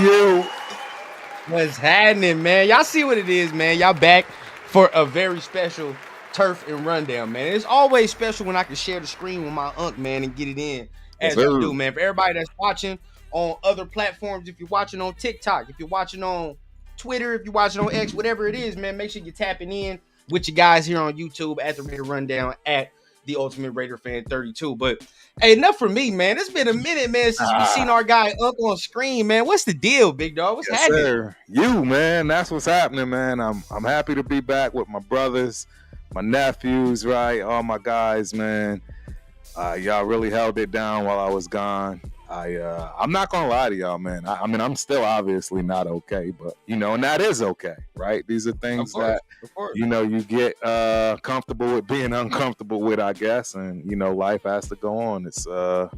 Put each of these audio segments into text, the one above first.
You. What's happening, man? Y'all see what it is, man. Y'all back for a very special turf and rundown, man. It's always special when I can share the screen with my unc, man, and get it in Yes, as we sir. do, man. For everybody that's watching on other platforms, if you're watching on TikTok, if you're watching on Twitter, if you're watching on X, whatever it is, man, make sure you're tapping in with you guys here on YouTube at the Raider Rundown at the Ultimate Raider Fan 32. But hey, enough for me, man. It's been a minute, man, since we seen our guy Unc on screen, man. What's the deal, big dog? What's Yes, happening? sir. You, man. That's what's happening, man. I'm happy to be back with my brothers, my nephews, right? All my guys, man. Y'all really held it down while I was gone. I'm not gonna lie to y'all, man. I mean, I'm still obviously not okay, but and that is okay, right? These are things that you get comfortable with being uncomfortable with, I guess, and life has to go on. It's a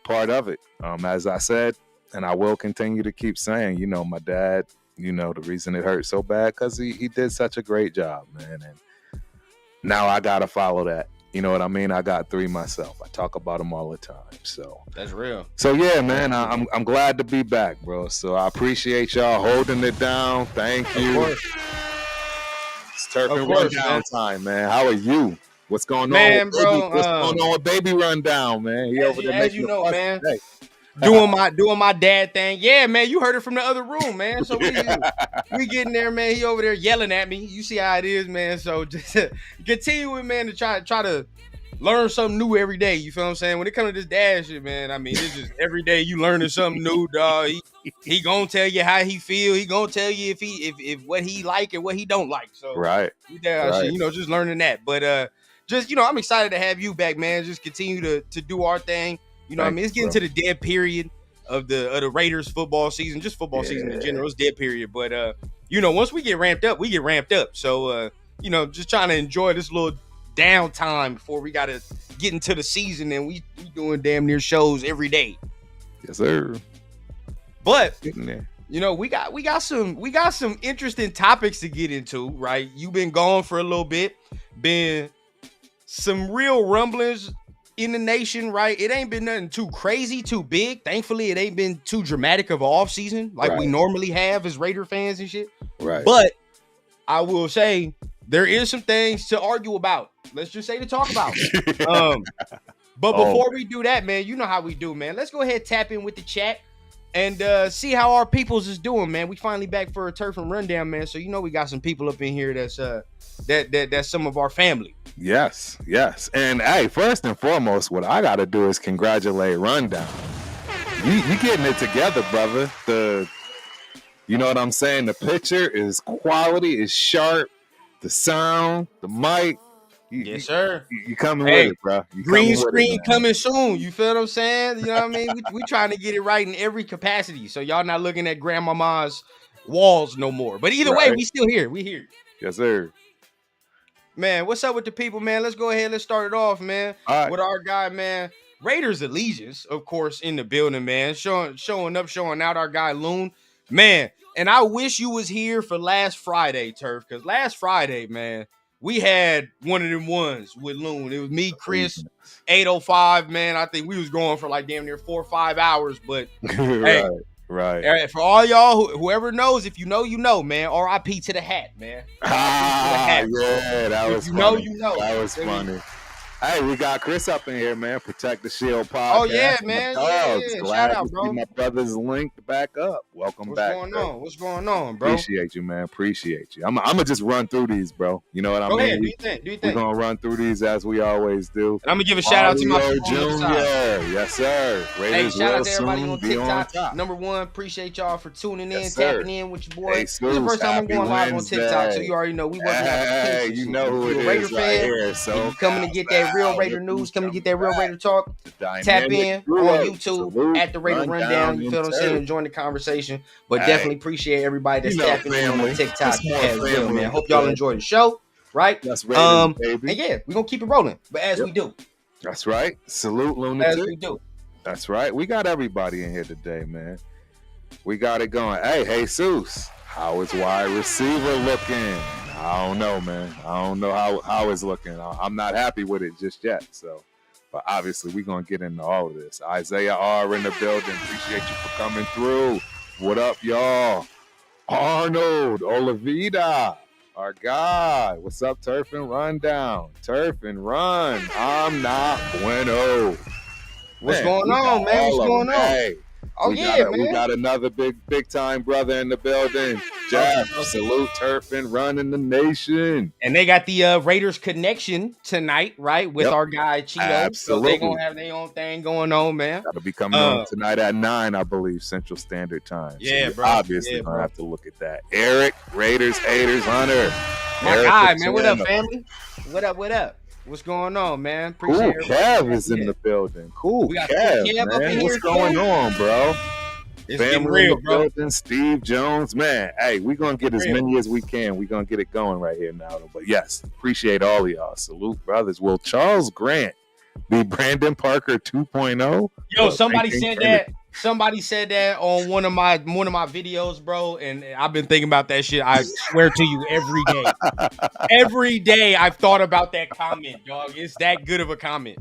part of it. As I said, and I will continue to keep saying, my dad, the reason it hurt so bad because he did such a great job, man, and now I gotta follow that. You know what I mean? I got 3 myself. I talk about them all the time. So that's real. So yeah, man, I'm glad to be back, bro. So I appreciate y'all holding it down. Thank you. It's turf and rundown time, man. How are you? What's going on, bro? What's going on with Baby Rundown, man? He over there making you know, man. Today. doing my dad thing. Yeah, man, you heard it from the other room, man. So we getting there, man. He over there yelling at me. You see how it is, man. So just continuing, man, to try to learn something new every day. You feel what I'm saying? When it comes to this dad shit, man, I mean, it's just every day you learning something new, dog. He gonna tell you how he feel. He gonna tell you if what he like and what he don't like. So right. Shit, just learning that. But just I'm excited to have you back, man. Just continue to do our thing. I mean, it's getting to the dead period of the Raiders football season, just football season in general. It's dead period. But once we get ramped up, we get ramped up. So just trying to enjoy this little downtime before we gotta get into the season, and we doing damn near shows every day. Yes, sir. But we got some interesting topics to get into, right? You've been gone for a little bit, been some real rumblings in the nation, right? It ain't been nothing too crazy, too big. Thankfully, it ain't been too dramatic of an off season like we normally have as Raider fans and shit. Right. But I will say there is some things to argue about. Let's just say to talk about. But before we do that, man, you know how we do, man. Let's go ahead, tap in with the chat and see how our peoples is doing, man. We finally back for a turf and rundown, man. So we got some people up in here that's that's some of our family. Yes. And hey, first and foremost, what I gotta do is congratulate Rundown. You getting it together, brother. You know what I'm saying? The picture is quality, is sharp, the sound, the mic. Yes, sir. You coming with it, bro. Green screen coming soon. You feel what I'm saying? You know what I mean? We trying to get it right in every capacity. So y'all not looking at grandmama's walls no more. But either way, we still here. We here. Yes, sir. Man, what's up with the people, man? Let's go ahead. Let's start it off, man. With our guy, man. Raiders Allegiance, of course, in the building, man. Showing up, showing out our guy, Loon. Man, and I wish you was here for last Friday, Turf, because last Friday, man, we had one of them ones with Loon. It was me, Chris, 805, man. I think we was going for like damn near 4 or 5 hours, but hey. Right. For all y'all, whoever knows, if you know, man. R.I.P. to the hat, man. Yeah, that was funny. You know. That was funny. Hey, we got Chris up in here, man. Protect the Shield podcast. Oh yeah, man. Yeah. Glad shout out, bro. To see my brother's linked back up. Welcome back. What's going on, bro? Appreciate you, man. Appreciate you. I'm gonna just run through these, bro. You know what I mean? Go ahead. Do you think? We're gonna run through these as we always do. And I'm gonna give a shout out to my Junior. Yes, sir. Raiders shout out to everybody on TikTok. Number one, appreciate y'all for tuning in, tapping in with your boy. This is the first time I'm going live on TikTok, so you already know we working out the kinks. You know who it is, Raider right here. So coming to get that real Raider news, coming to get that real Raider talk. Tap in on YouTube at the Raider Rundown. You feel what I'm saying? Join the conversation, but definitely appreciate everybody that's tapping in on TikTok as well, man. Hope y'all enjoy the show, right? That's Raiders, baby. And yeah, we're gonna keep it rolling, but as we do. That's right. Salute, Lunatic. As we do. That's right. We got everybody in here today, man. We got it going. Hey, Jesus, how is wide receiver looking? I don't know, man. I don't know how it's looking. I'm not happy with it just yet. So, but obviously, we're going to get into all of this. Isaiah R. in the building. Appreciate you for coming through. What up, y'all? Arnold Olivida, our guy. What's up, Turf and Rundown? Turf and Run. I'm not bueno. What's going on, man? What's going on? Hey, oh, man. We got another big time brother in the building. Jeff, salute Turf and Run in the nation. And they got the Raiders connection tonight, right? With our guy Cheeto. Absolutely. So they gonna have their own thing going on, man. That'll be coming on tonight at 9, I believe, Central Standard Time. Yeah, so bro. Obviously, gonna have to look at that. Eric, Raiders, haters, Hunter. My guy, man. What up, family? What up? What's going on, man? Appreciate it. Kev is in the building. Cool, we got Kev, Kev up in here. What's going on, bro? It's getting real, bro. Building, Steve Jones, man. Hey, we're going to get as many as we can. We're going to get it going right here now. But yes, appreciate all of y'all. Salute, brothers. Will Charles Grant be Brandon Parker 2.0? Yo, somebody said that. Somebody said that on one of my videos, bro, and I've been thinking about that shit. I swear to you, every day. Every day I've thought about that comment, dog. It's that good of a comment.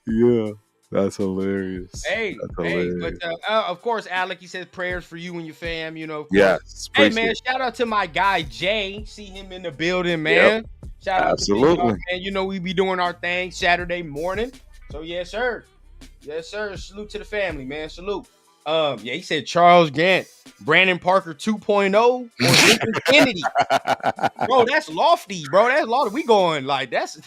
Yeah. That's hilarious. Hey, but of course, Alec, he says prayers for you and your fam, you know. Yes. Hey, man, shout out to my guy, Jay. See him in the building, man. Yep. Shout out to him, man. You know, we be doing our thing Saturday morning. So, yes, sir. Yes, sir. Salute to the family, man. Salute. Yeah, he said Charles Grant, Brandon Parker 2.0 or Lincoln Kennedy. Bro, that's lofty, bro. That's lofty. We going like that's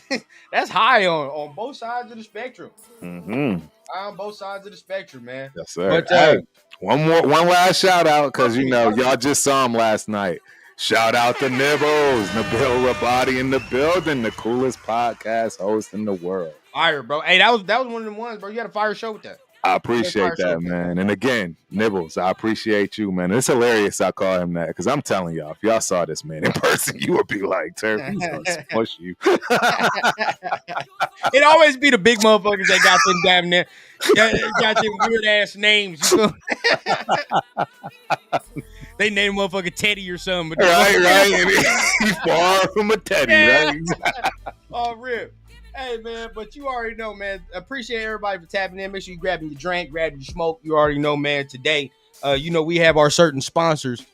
high on both sides of the spectrum. Mm-hmm. On both sides of the spectrum, man. Yes, sir. But hey, one last shout out because you know y'all just saw him last night. Shout out to Nibbles, Nabil Rabadi in the building, the coolest podcast host in the world. Fire, bro. Hey, that was one of the ones, bro. You had a fire show with that. I appreciate that, man. And again, Nibbles, I appreciate you, man. It's hilarious I call him that because I'm telling y'all, if y'all saw this man in person, you would be like, Turf, he's going to smush you. It always be the big motherfuckers that got them damn there. Got them weird-ass names. You know? They name motherfucker Teddy or something. But right. He's far from a Teddy, right? Oh, real. Hey, man, but you already know, man. Appreciate everybody for tapping in. Make sure you grabbing your drink, grabbing your smoke. You already know, man. Today, you know, we have our certain sponsors.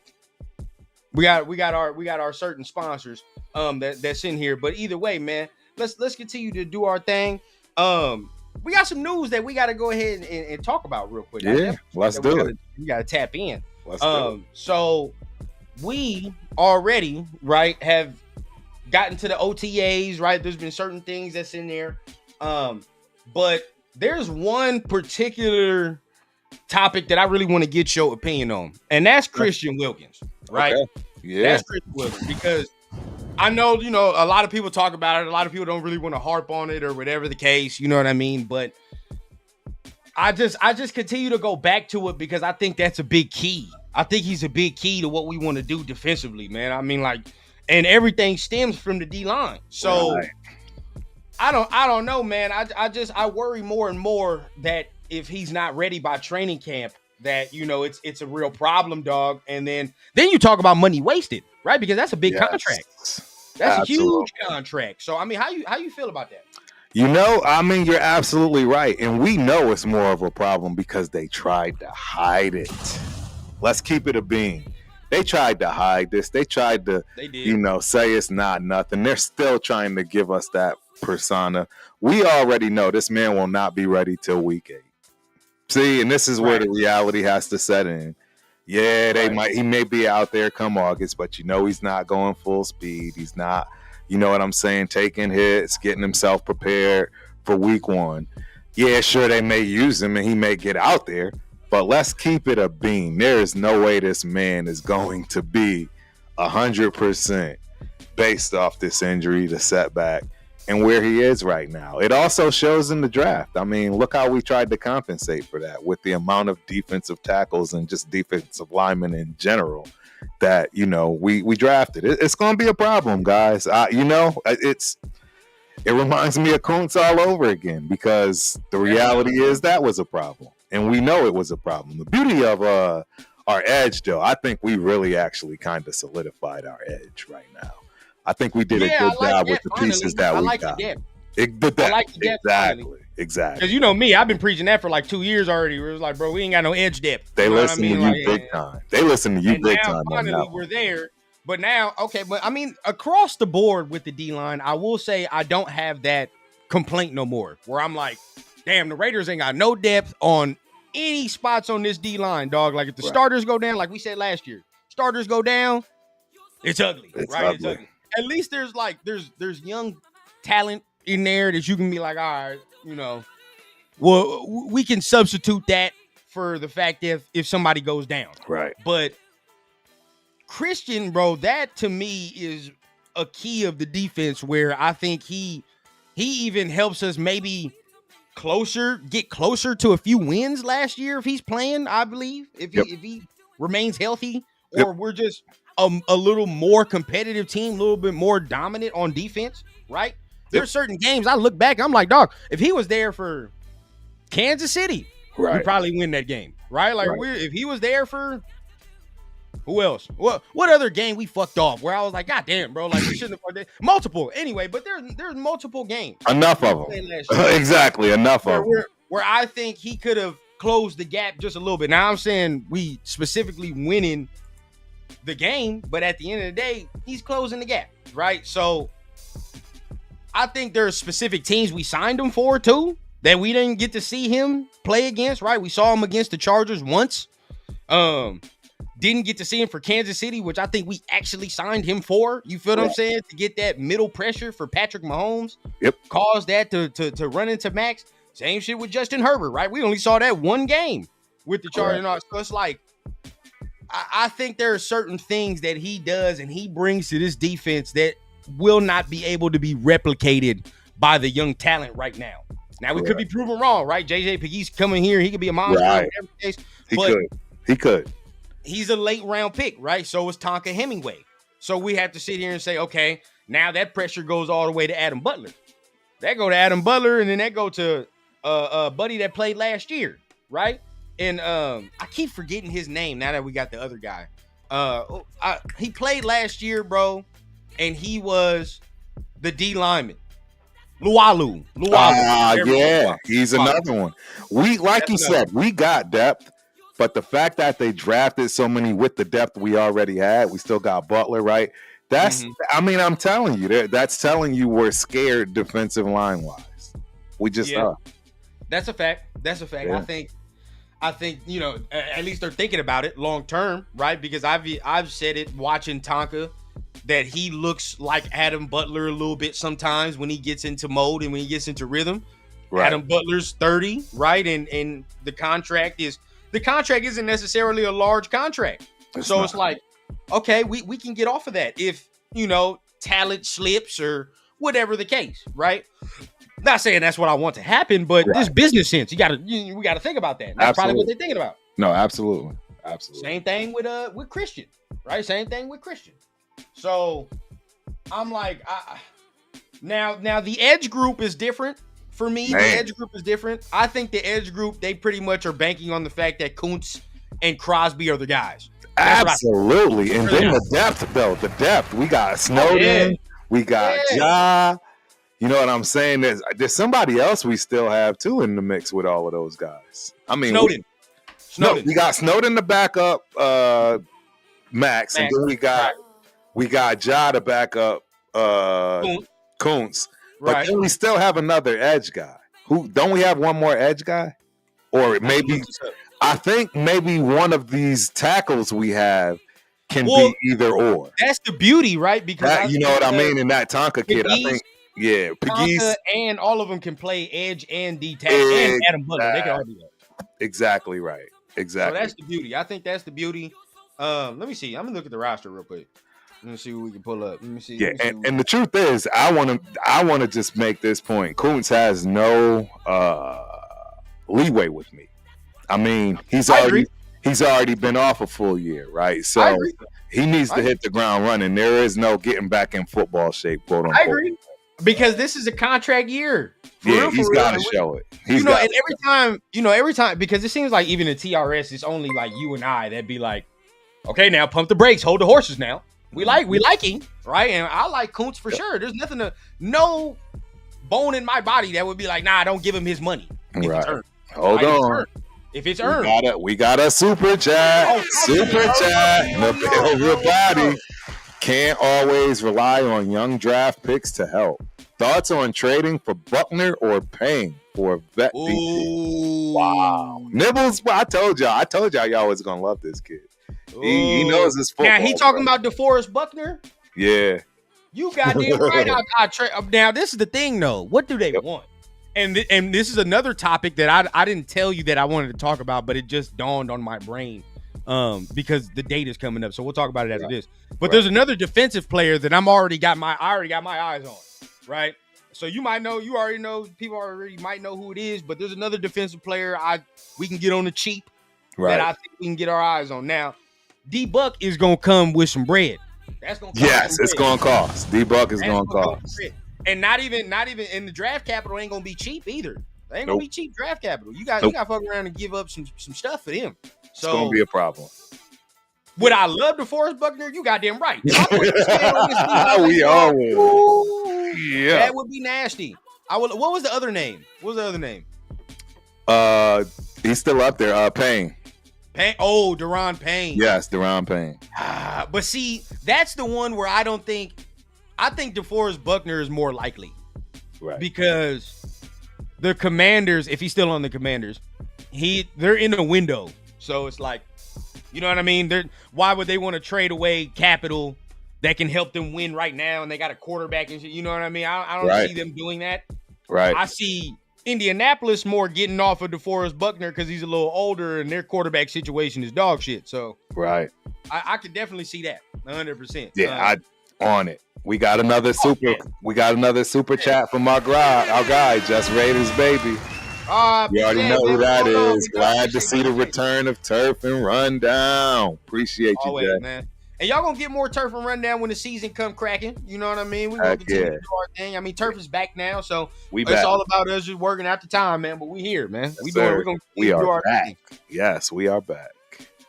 We got our certain sponsors that's in here. But either way, man, let's continue to do our thing. We got some news that we got to go ahead and talk about real quick. Yeah, let's do it. We got to tap in. Let's do it. So we already, right, have gotten to the OTAs, right? There's been certain things that's in there. But there's one particular topic that I really want to get your opinion on. And that's Christian Wilkins, right? Okay. Yeah. That's Christian Wilkins because I know, you know, a lot of people talk about it. A lot of people don't really want to harp on it or whatever the case, you know what I mean? But I just continue to go back to it because I think that's a big key. I think he's a big key to what we want to do defensively, man. I mean, like, and everything stems from the D-line. So right. I don't know, man. I worry more and more that if he's not ready by training camp, that, you know, it's a real problem, dog. And then you talk about money wasted, right? Because that's a big contract. That's a huge contract. So I mean, how you feel about that? You know, I mean, you're absolutely right. And we know it's more of a problem because they tried to hide it. Let's keep it a bean. They tried to hide this. They tried to, you know, say it's not nothing. They're still trying to give us that persona. We already know this man will not be ready till week 8. See, and this is where the reality has to set in. Yeah, he may be out there come August, but you know he's not going full speed. He's not, you know what I'm saying, taking hits, getting himself prepared for week 1. Yeah, sure, they may use him and he may get out there. But let's keep it a bean. There is no way this man is going to be 100% based off this injury, the setback, and where he is right now. It also shows in the draft. I mean, look how we tried to compensate for that with the amount of defensive tackles and just defensive linemen in general that, you know, we drafted. It's going to be a problem, guys. You know, it reminds me of Kuntz all over again because the reality is that was a problem. And we know it was a problem. The beauty of our edge, though, I think we really actually kind of solidified our edge right now. I think we did a good job with the pieces that we got. I like the depth. Exactly. Exactly. Because you know me, I've been preaching that for like 2 years already. Where it's like, bro, we ain't got no edge depth. They listen to you like, big time. They listen to you big now, time. Finally, we're there. But now, okay, but I mean, across the board with the D-line, I will say I don't have that complaint no more. Where I'm like, damn, the Raiders ain't got no depth on any spots on this D-line, dog. Like if the starters go down, like we said last year, starters go down, it's ugly, right? It's ugly. At least there's like there's young talent in there that you can be like, all right, you know, well, we can substitute that for the fact that if somebody goes down, right? But Christian, bro, that to me is a key of the defense where I think he even helps us maybe get closer to a few wins last year if he's playing, I believe, if he remains healthy, or we're just a little more competitive team, a little bit more dominant on defense, right? There's certain games I look back, I'm like, dog, if he was there for Kansas City, we probably win that game, right? Like if he was there for who else? What other game we fucked off where I was like, God damn, bro, like we shouldn't have fucked it. Multiple. Anyway, but there's multiple games. Enough of them. Exactly, enough of them. Where I think he could have closed the gap just a little bit. Now I'm saying we specifically winning the game, but at the end of the day, he's closing the gap, right? So I think there's specific teams we signed him for too that we didn't get to see him play against, right? We saw him against the Chargers once. Didn't get to see him for Kansas City, which I think we actually signed him for. You feel what I'm saying? To get that middle pressure for Patrick Mahomes. Yep. Cause that to run into Max. Same shit with Justin Herbert, right? We only saw that one game with the Chargers. So it's like, I think there are certain things that he does and he brings to this defense that will not be able to be replicated by the young talent right now. Now, we could be proven wrong, right? JJ Pegues coming here. He could be a monster. Right. Whatever the case. He could. He's a late round pick, right? So is Tonka Hemingway. So we have to sit here and say, okay, now that pressure goes all the way to Adam Butler. That go to Adam Butler, and then that go to a buddy that played last year, right? And I keep forgetting his name now that we got the other guy. He played last year, bro, and he was the D lineman. Lualu. Yeah, he's another one. You said, we got depth. But the fact that they drafted so many with the depth we already had, we still got Butler, right? That's, I mean, I'm telling you, that's telling you we're scared defensive line wise. We just are. That's a fact. Yeah. I think you know, at least they're thinking about it long term, right? Because I've said it watching Tonka that he looks like Adam Butler a little bit sometimes when he gets into mode and when he gets into rhythm. Right. Adam Butler's 30, right? And the contract isn't necessarily a large contract. It's like, okay, we can get off of that if, you know, talent slips or whatever the case, right? Not saying that's what I want to happen, but this business sense, we got to think about that. That's probably what they're thinking about. No, absolutely. Same thing with Christian, right? Same thing with Christian. So I'm like, now the edge group is different. For me, the edge group is different. I think the edge group, they pretty much are banking on the fact that Kuntz and Crosby are the guys. Absolutely. And then the depth, though. The depth. We got Snowden. We got Ja. You know what I'm saying? There's somebody else we still have, too, in the mix with all of those guys. I mean, Snowden. We got Snowden to back up Max. And then we got Ja to back up Kuntz. But then we still have another edge guy. Don't we have one more edge guy? Or maybe I think maybe one of these tackles we have can be either or. That's the beauty, right? Because you know what I mean? In that Tonka kid, I think, Pegues and all of them can play edge and D tackle and Adam Butler. They can all do that. Exactly right. Exactly. So that's the beauty. I think that's the beauty. Let me see. I'm gonna look at the roster real quick. Let me see what we can pull up. Let me see. Yeah, and the truth is, I want to just make this point. Kuntz has no leeway with me. I mean, he's already been off a full year, right? So he needs to hit the ground running. There is no getting back in football shape, quote unquote. I agree. Because this is a contract year. He's got to show it. Every time, because it seems like even in TRS, it's only like you and I that be like, okay, now pump the brakes, hold the horses now. We like him, right? And I like Kuntz for sure. There's no bone in my body that would be like, nah, don't give him his money. Right. Hold on. If it's earned. We got a super chat. Super chat. Everybody can't always rely on young draft picks to help. Thoughts on trading for Buckner or paying for a vet BP? Wow. Nibbles, I told y'all y'all was going to love this kid. He knows his football. Now, he talking about DeForest Buckner? Yeah. You goddamn right. Now, this is the thing, though. What do they want? And this is another topic that I didn't tell you that I wanted to talk about, but it just dawned on my brain because the date is coming up. So we'll talk about it after this. But there's another defensive player that I already got my eyes on, right? So you already know, people already might know who it is, but there's another defensive player we can get on the cheap that I think we can get our eyes on. Now, D-Buck is going to come with some bread. That's going to cost. Yes, it's going to cost. D-Buck is going to cost. And not even in the draft capital ain't gonna be cheap either. They ain't gonna be cheap draft capital. You got to fuck around and give up some stuff for them. So it's gonna be a problem. Would I love DeForest Buckner? You goddamn right. We all would. Yeah, that would be nasty. What was the other name? He's still up there. Payne. Deron Payne. Yes, Deron Payne. But see, that's the one where I think DeForest Buckner is more likely. Right. Because the Commanders, if he's still on the Commanders, they're in a window. So it's like, you know what I mean? Why would they want to trade away capital that can help them win right now? And they got a quarterback and shit. You know what I mean? I don't see them doing that. Right. I see Indianapolis more getting off of DeForest Buckner because he's a little older and their quarterback situation is dog shit. So right. I could definitely see that 100%. Yeah, on it. We got another super chat from our guy, Just Raiders baby. You already know who that is. Glad to see the return of Turf and Rundown. Appreciate you, Jay. Man. And y'all gonna get more Turf and Rundown when the season come cracking. You know what I mean? We gonna continue to do our thing. I mean, Turf is back now, so it's all about us just working out the time, man. But we here, man. Yes, we are back. Thing. Yes, we are back.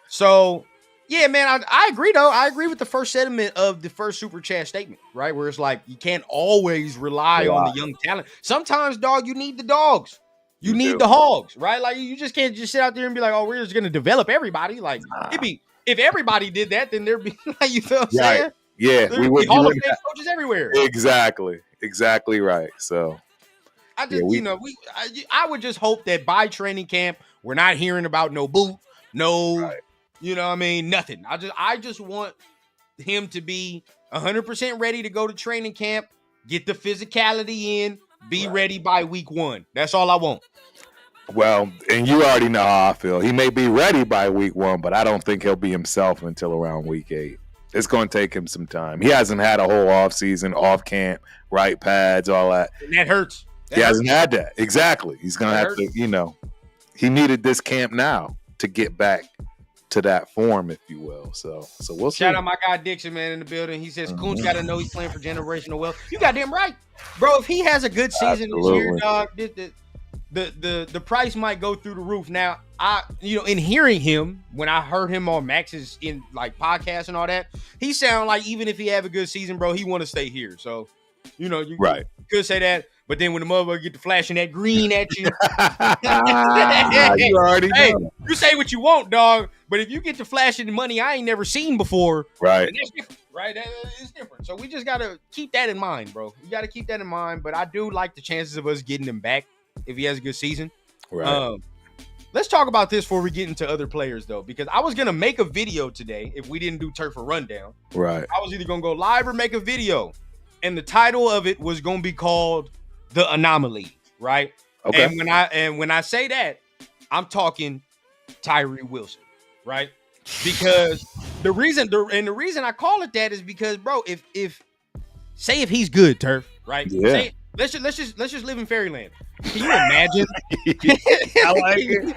So yeah, man, I agree though. I agree with the first sentiment of the first super chat statement, right? Where it's like you can't always rely on the young talent. Sometimes, dog, you need the dogs. You need the hogs, right? Like you just can't just sit out there and be like, oh, we're just gonna develop everybody. Like if everybody did that, then there'd be like, you feel what I'm saying? Yeah, we would be Hall of Fame coaches everywhere. Exactly right. So I just I would just hope that by training camp we're not hearing about no boot, you know what I mean? Nothing. I just want him to be 100% ready to go to training camp, get the physicality in, be ready by week 1. That's all I want. Well, and you already know how I feel. He may be ready by week 1, but I don't think he'll be himself until around week 8. It's going to take him some time. He hasn't had a whole off season, off camp, right pads, all that. And that hurts. He hasn't had that. Exactly. He's going to have to, he needed this camp now to get back to that form, if you will. So we'll see. Shout out my guy Dixon, man, in the building. He says Coons got to know he's playing for generational wealth. You got damn right, bro. If he has a good season this year, dog, the price might go through the roof. Now, in hearing him, when I heard him on Max's in like podcasts and all that, he sounded like even if he have a good season, bro, he want to stay here. So, you could say that. But then when the motherfucker get to flashing that green at you, you already know. You say what you want, dog. But if you get to flashing the money I ain't never seen before, right? That's different, right? It's different. So we just gotta keep that in mind, bro. You gotta keep that in mind. But I do like the chances of us getting him back if he has a good season. Right. Let's talk about this before we get into other players, though, because I was gonna make a video today if we didn't do Turf or Rundown. Right. I was either gonna go live or make a video, and the title of it was gonna be called The Anomaly, right? Okay. And when I say that, I'm talking Tyree Wilson, right? Because the reason I call it that is because, bro, if he's good, Turf, right? Yeah. Let's just live in fairyland. Can you imagine? I like it.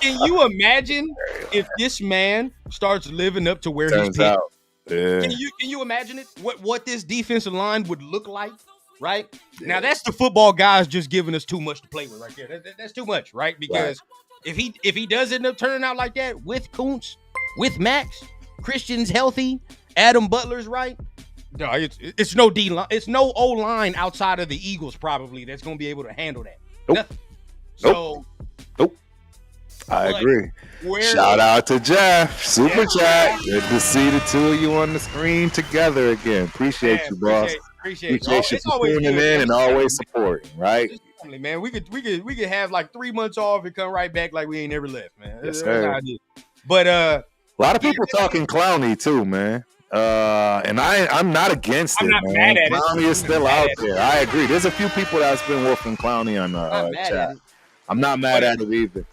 Can you imagine if this man starts living up to where he's been? Yeah. Can you imagine it? What this defensive line would look like? Right? Yeah. Now that's the football guys just giving us too much to play with right there. That's too much, right? Because if he does end up turning out like that with Kuntz, with Max, Christian's healthy, Adam Butler's right, No, it's no D line. It's no O line outside of the Eagles probably that's going to be able to handle that. Nope. Nothing. Nope. So, nope. I agree. Where, shout out to Jeff. Super chat. Good to see the two of you on the screen together again. Appreciate you, boss. Appreciate you for tuning in and always supporting, right? Family, man. We could have like 3 months off and come right back like we ain't never left, man. Yes, sir. But a lot of people talking Clowney too, man. And I'm not against it, man. Mad at Clowney is still out there. I agree. There's a few people that's been wolfing Clowney on chat. I'm not mad at it either.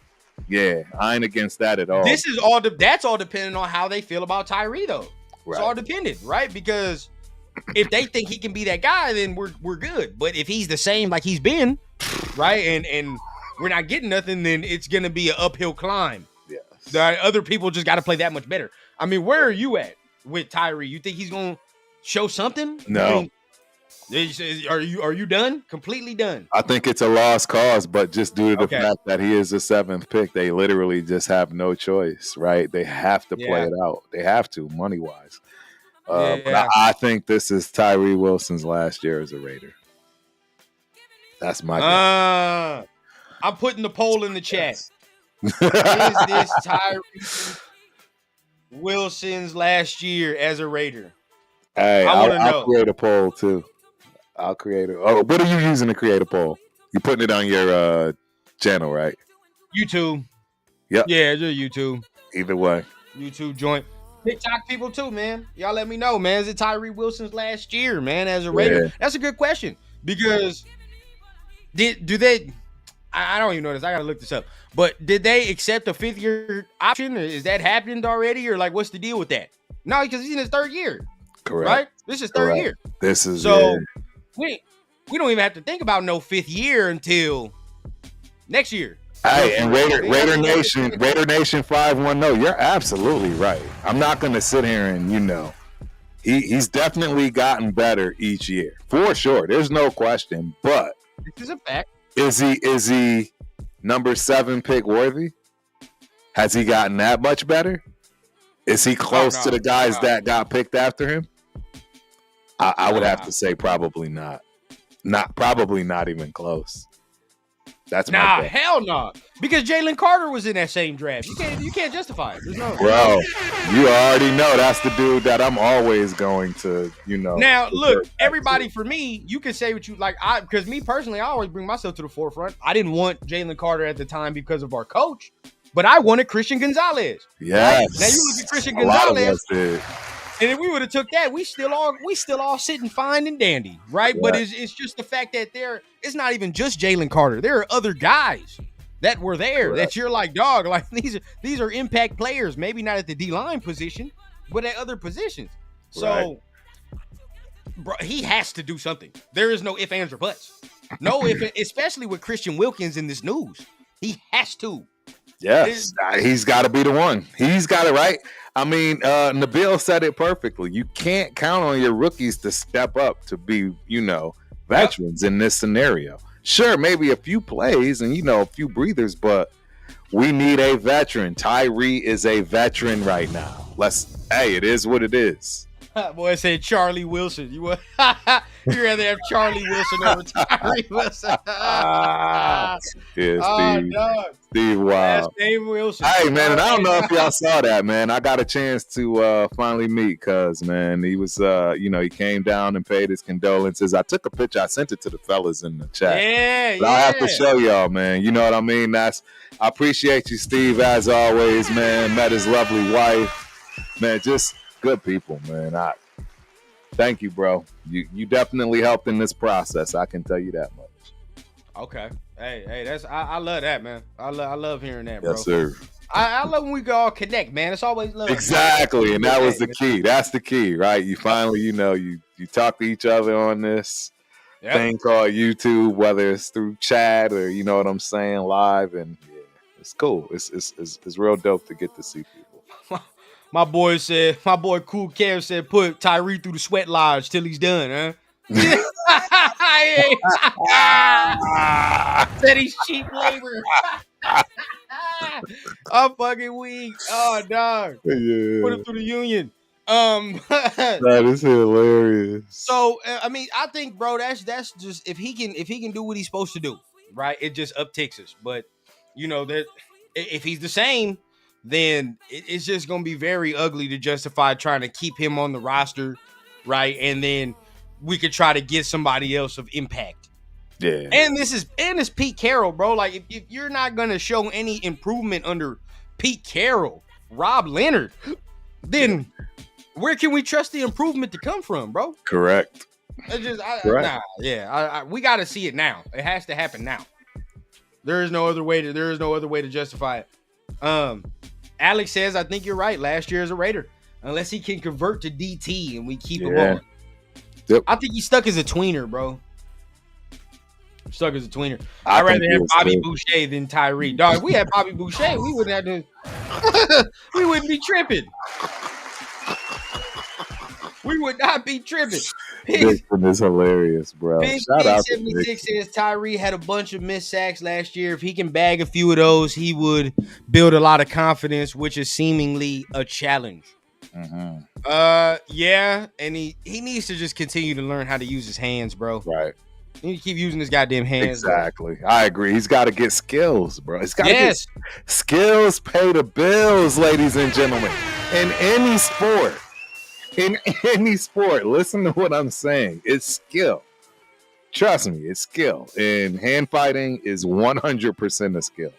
Yeah, I ain't against that at all. That's all depending on how they feel about Tyree, though. Right. It's all dependent, right? Because if they think he can be that guy, then we're good. But if he's the same like he's been, right, and we're not getting nothing, then it's gonna be an uphill climb. Yes. The other people just got to play that much better. I mean, where are you at with Tyree? You think he's gonna show something? No. Are you done? Completely done? I think it's a lost cause, but just due to the fact that he is the 7th pick, they literally just have no choice, right? They have to play it out. They have to, money-wise. But I think this is Tyree Wilson's last year as a Raider. That's my guess. I'm putting the poll in the chat. Is this Tyree Wilson's last year as a Raider? Hey, I'll create a poll too. I'll create it. Oh, what are you using to create a poll? You putting it on your channel, right? YouTube. Yep. Yeah, it's YouTube. Either way. YouTube joint. TikTok people too, man. Y'all let me know, man. Is it Tyree Wilson's last year, man, as a Raider? That's a good question. Because do they I don't even know this. I gotta look this up. But did they accept a 5th-year option? Is that happened already? Or like what's the deal with that? No, because he's in his 3rd year. Correct. Right? This is 3rd year. This is so we don't even have to think about no 5th year until next year. Hey, and Raider Nation 510. You're absolutely right. I'm not gonna sit here and he's definitely gotten better each year. For sure. There's no question. But this is a fact. Is he number 7 pick worthy? Has he gotten that much better? Is he close to the guys that got picked after him? I would have to say probably not. Probably not even close. That's my guess. Hell no. Because Jalen Carter was in that same draft. You can't justify it. Bro, you already know that's the dude that I'm always going to, Now, look, everybody for me, you can say what you like. Because me personally, I always bring myself to the forefront. I didn't want Jalen Carter at the time because of our coach, but I wanted Christian Gonzalez. Yes. Right? Now you look at Christian Gonzalez. And if we would have took that, we still all sitting fine and dandy, right? Yeah. But it's just the fact that it's not even just Jalen Carter. There are other guys that were there that you're like, dog, like these are impact players. Maybe not at the D-line position, but at other positions. So, bro, he has to do something. There is no ifs, ands, or buts. No if, especially with Christian Wilkins in this news. He has to. Yes, he's got to be the one. He's got it right. I mean, Nabil said it perfectly. You can't count on your rookies to step up to be, veterans in this scenario. Sure, maybe a few plays and, a few breathers, but we need a veteran. Tyree is a veteran right now. It is what it is. Boy, I said Charlie Wilson. You'd rather have Charlie Wilson over Tyree Wilson. Steve, wow. Dave Wilson. Hey, man, and I don't know if y'all saw that, man. I got a chance to finally meet Cuz, man. He was, he came down and paid his condolences. I took a picture. I sent it to the fellas in the chat. Yeah, I have to show y'all, man. You know what I mean? I appreciate you, Steve, as always, man. Met his lovely wife. Man, just good people, man. Thank you, bro. You definitely helped in this process. I can tell you that much. Okay. Hey, that's I love that, man. I love hearing that, bro. Yes, sir. I love when we all connect, man. It's always love. Exactly, and that was the key. That's the key, right? You finally, you talk to each other on this thing called YouTube, whether it's through chat or you know what I'm saying, live, and it's cool. It's real dope to get to see people. My boy Cool Cam said, put Tyree through the sweat lodge till he's done, huh? Said he's cheap labor. I'm fucking weak. Oh, dog. Yeah. Put him through the union. That is hilarious. So I mean, I think, bro, that's just if he can do what he's supposed to do, right? It just upticks us. But you know that if he's the same, then it's just gonna be very ugly to justify trying to keep him on the roster, right? And then we could try to get somebody else of impact. Yeah. And it's Pete Carroll, bro. Like if you're not gonna show any improvement under Pete Carroll, Rob Leonard, then where can we trust the improvement to come from, bro? Correct. We got to see it now. It has to happen now. There is no other way to justify it. Alex says, I think you're right. Last year as a Raider, unless he can convert to DT and we keep him on. Yep. I think he's stuck as a tweener, bro. Stuck as a tweener. I'd rather have Bobby Boucher than Tyree. Dog, if we had Bobby Boucher, we wouldn't have to. We wouldn't be tripping. We would not be tripping. This one is hilarious, bro. Shout out 76 says Tyree had a bunch of missed sacks last year. If he can bag a few of those, he would build a lot of confidence, which is seemingly a challenge. Mm-hmm. Yeah, and he needs to just continue to learn how to use his hands, bro. Right. He needs to keep using his goddamn hands. Exactly. Bro. I agree. He's got to get skills, bro. He's got to get skills, pay the bills, ladies and gentlemen. In any sport. In any sport, listen to what I'm saying. It's skill. Trust me, it's skill. And hand fighting is 100% a skill.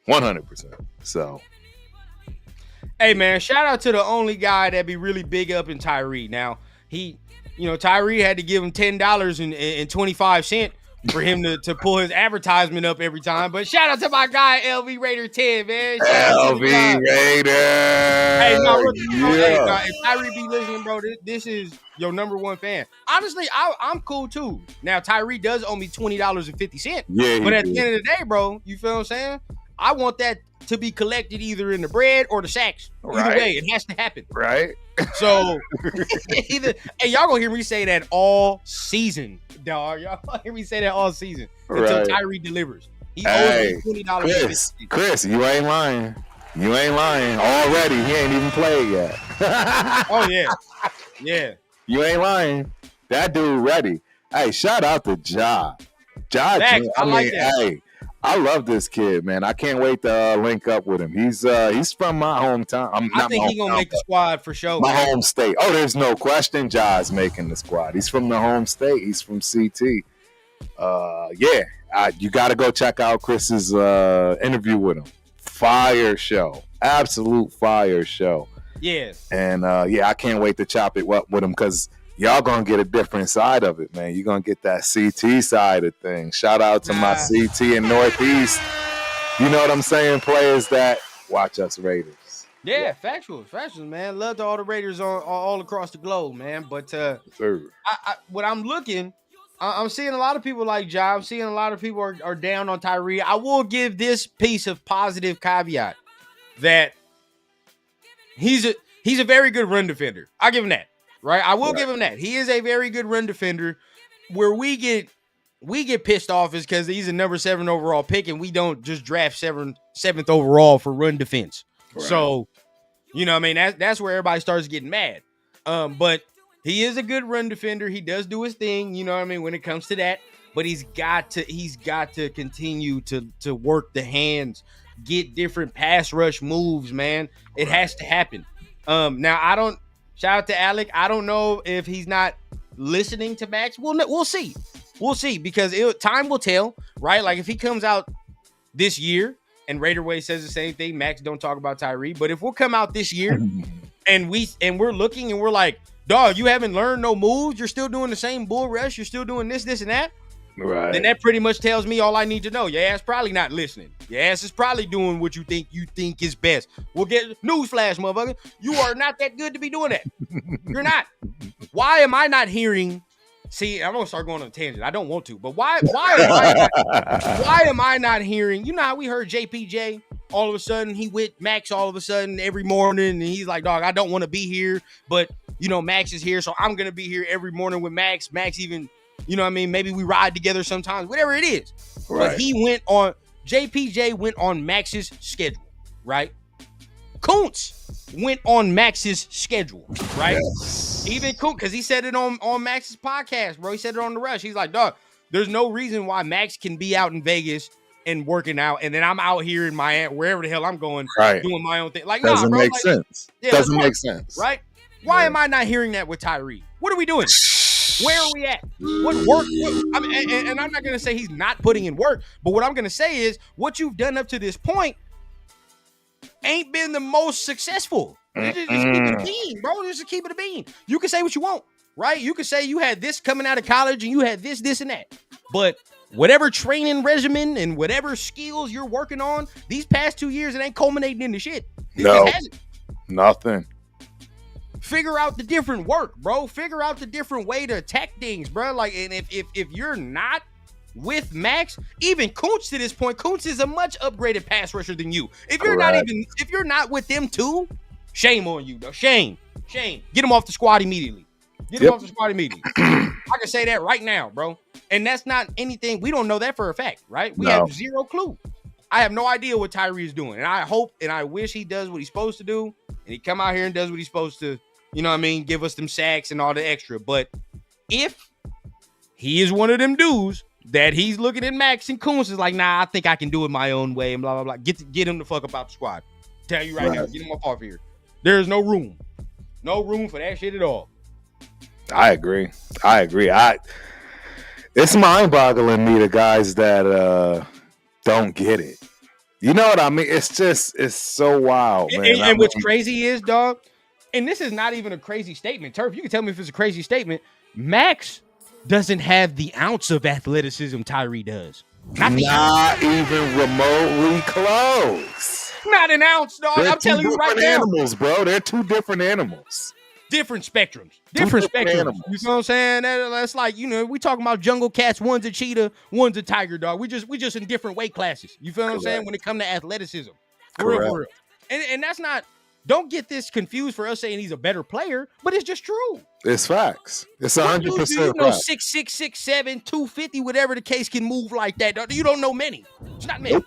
100%. So. Hey, man, shout out to the only guy that be really big up in Tyree. Now, Tyree had to give him $10.25 for him to pull his advertisement up every time. But shout out to my guy, LV Raider 10, man. LV Raider. Hey, if Tyree be listening, bro, this is your number one fan. Honestly, I'm cool too. Now, Tyree does owe me $20.50. Yeah, but at the end of the day, bro, you feel what I'm saying? I want that to be collected either in the bread or the sacks. Either way, it has to happen. Right. So, y'all gonna hear me say that all season, dog. Y'all gonna hear me say that all season until Tyree delivers. He owes me $20. Chris, you ain't lying. You ain't lying. Already, he ain't even played yet. Oh, yeah. Yeah. You ain't lying. That dude ready. Hey, shout out to Ja. I like that. Hey, I love this kid, man. I can't wait to link up with him. He's from my hometown. I think he's gonna make the squad for sure. My home state. Oh, there's no question. Ja's making the squad. He's from the home state. He's from CT. You got to go check out Chris's interview with him. Fire show, absolute fire show. Yeah, and I can't wait to chop it up with him because y'all gonna get a different side of it, man. You're gonna get that CT side of things. Shout out to my CT in Northeast. You know what I'm saying? Players that watch us Raiders. Yeah, factual, man. Love to all the Raiders all across the globe, man. But what I'm looking, I'm seeing a lot of people like Ja. I'm seeing a lot of people are down on Tyree. I will give this piece of positive caveat that he's a very good run defender. I'll give him that. Right, I will give him that. He is a very good run defender. Where we get pissed off is because he's a number 7 overall pick, and we don't just draft 7th overall for run defense. Right. So, you know, what I mean, that's where everybody starts getting mad. But he is a good run defender. He does do his thing. You know what I mean when it comes to that. But he's got to continue to work the hands, get different pass rush moves. Man, it has to happen. Now shout out to Alec. I don't know if he's not listening to Max. We'll see. We'll see because time will tell, right? Like if he comes out this year and Raider Way says the same thing, Max don't talk about Tyree. But if we'll come out this year and we're looking and we're like, dog, you haven't learned no moves. You're still doing the same bull rush. You're still doing this, and that. Right. Then that pretty much tells me all I need to know. Your ass probably not listening. Your ass is probably doing what you think is best. We'll get newsflash, motherfucker. You are not that good to be doing that. You're not. Why am I not hearing? See, I'm gonna start going on a tangent. I don't want to, but why am I not hearing? You know how we heard JPJ all of a sudden he with Max all of a sudden every morning, and he's like, dog, I don't want to be here, but you know Max is here, so I'm gonna be here every morning with Max. Max even. You know what I mean? Maybe we ride together sometimes, whatever it is. Right. But JPJ went on Max's schedule, right? Kuntz went on Max's schedule, right? Yes. Even Kuntz, because he said it on Max's podcast, bro. He said it on The Rush. He's like, dog, there's no reason why Max can be out in Vegas and working out, and then I'm out here in Miami, wherever the hell I'm going, doing my own thing. Like, doesn't bro, make like, sense. Yeah, doesn't make sense, right? Why am I not hearing that with Tyree? What are we doing? Where are we at? What work? I mean, and I'm not gonna say he's not putting in work, but what I'm gonna say is what you've done up to this point ain't been the most successful. Just keep it a bean, bro. Just keep it a bean. You can say what you want, right? You can say you had this coming out of college and you had this, and that, but whatever training regimen and whatever skills you're working on these past 2 years, it ain't culminating into shit. No, nothing. Figure out the different work, bro. Figure out the different way to attack things, bro. Like, and if you're not with Max, even Kuntz to this point, Kuntz is a much upgraded pass rusher than you. If you're not with them too, shame on you, though. Shame. Get him off the squad immediately. Get him off the squad immediately. I can say that right now, bro. And that's not anything. We don't know that for a fact, right? We have zero clue. I have no idea what Tyree is doing. And I hope and I wish he does what he's supposed to do. And he come out here and does what he's supposed to, you know what I mean? Give us them sacks and all the extra. But if he is one of them dudes that he's looking at Max and Kuntz is like, nah, I think I can do it my own way and blah, blah, blah. Get him the fuck up out the squad. Tell you right now, get him up off here. There's no room. No room for that shit at all. I agree. It's mind-boggling me, the guys that don't get it. You know what I mean? It's so wild, man. And what's crazy is, dog, and this is not even a crazy statement. Turf, you can tell me if it's a crazy statement. Max doesn't have the ounce of athleticism Tyree does. Not even remotely close. Not an ounce, dog. I'm telling you right now. Animals, bro. They're two different animals. Different spectrums. Different spectrums. Animals. You know what I'm saying? That's like, you know, we talking about jungle cats. One's a cheetah, one's a tiger, dog. We just in different weight classes. You feel what I'm saying? When it comes to athleticism. For real. And that's not, don't get this confused for us saying he's a better player, but it's just true. It's facts. It's 100%. You know, 6'6", 6'7", 250, whatever the case can move like that. You don't know many. It's not many.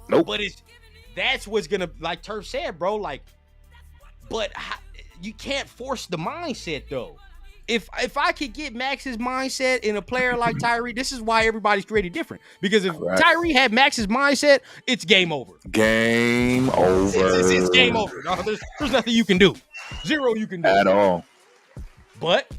Nope. But that's what's gonna, like Turf said, bro. Like, but you can't force the mindset though. If I could get Max's mindset in a player like Tyree, this is why everybody's created different. Because if Tyree had Max's mindset, it's game over. Game over. It's game over. No, there's nothing you can do. Zero you can do. At all. But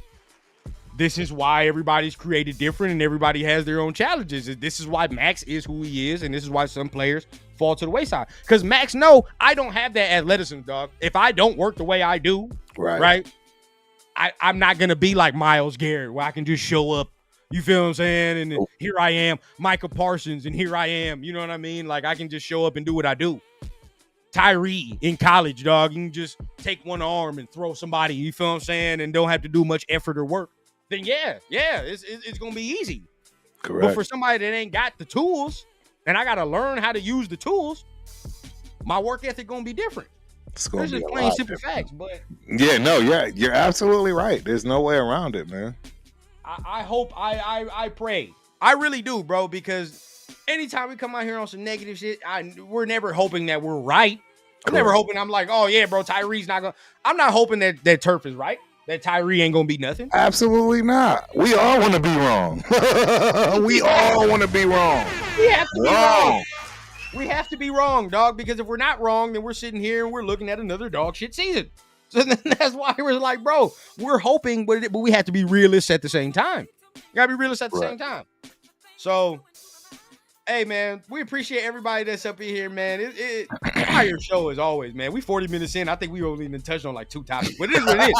this is why everybody's created different and everybody has their own challenges. This is why Max is who he is, and this is why some players fall to the wayside. Because Max, no, I don't have that athleticism, dog. If I don't work the way I do, right? I'm not going to be like Myles Garrett where I can just show up, you feel what I'm saying? And here I am, Micah Parsons, and here I am, you know what I mean? Like I can just show up and do what I do. Tyree in college, dog, you can just take one arm and throw somebody, you feel what I'm saying? And don't have to do much effort or work. Then it's going to be easy. Correct. But for somebody that ain't got the tools and I got to learn how to use the tools, my work ethic going to be different. It's going to be just plain simple facts, but you're absolutely right. There's no way around it, man. I hope, I pray, I really do, bro, because anytime we come out here on some negative shit, we're never hoping that we're right. I'm never hoping I'm like, oh yeah, bro, Tyree's not gonna. I'm not hoping that Turf is right. That Tyree ain't gonna be nothing. Absolutely not. We all want to be wrong. We all want to be wrong. We have to be wrong. We have to be wrong, dog, because if we're not wrong, then we're sitting here and we're looking at another dog shit season. So that's why we're like, bro, we're hoping, but we have to be realists at the same time. You gotta be realists at the same time. So, hey, man, we appreciate everybody that's up in here, man. Fire show as always, man. We 40 minutes in. I think we only even touched on like 2 topics, but it is what it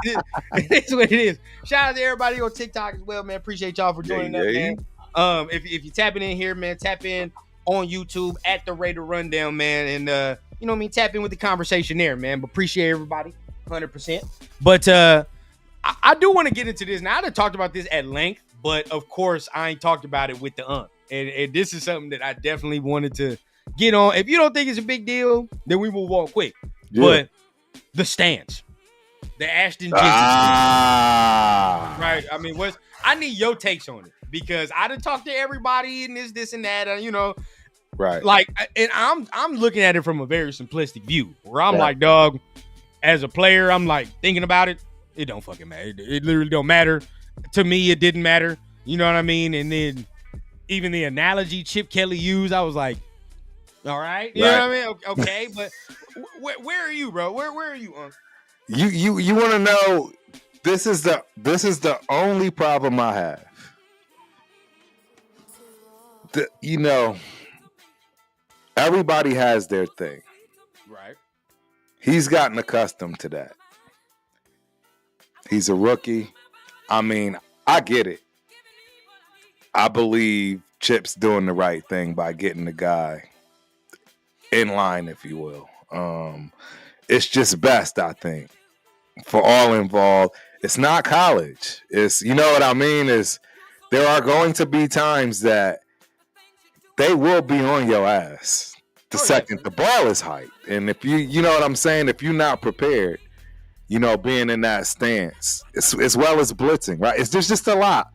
is. It is what it is. Shout out to everybody on TikTok as well, man. Appreciate y'all for joining us, man. If you're tapping in here, man, tap in on YouTube at the Raider Rundown, man, and you know what I mean, tap in with the conversation there, man. But appreciate everybody 100%. But I do want to get into this now. I done talked about this at length, but of course I ain't talked about it with the and this is something that I definitely wanted to get on. If you don't think it's a big deal, then we move on quick. But the stance, the Ashton J, right? I mean, I need your takes on it, because I done talked to everybody and this and that. You know, Right. Like, and I'm looking at it from a very simplistic view where I'm like, dog, as a player, I'm like thinking about it. It don't fucking matter. It literally don't matter. To me, it didn't matter. You know what I mean? And then even the analogy Chip Kelly used, I was like, all right. You know what I mean? Okay, but where are you, bro? Where are you? You want to know? This is the only problem I have. Everybody has their thing. Right. He's gotten accustomed to that. He's a rookie. I mean, I get it. I believe Chip's doing the right thing by getting the guy in line, if you will. It's just best, I think, for all involved. It's not college. It's, you know what I mean? There are going to be times that they will be on your ass the second the ball is hyped. And if you know what I'm saying, if you're not prepared, being in that stance, as well as blitzing, right? There's just a lot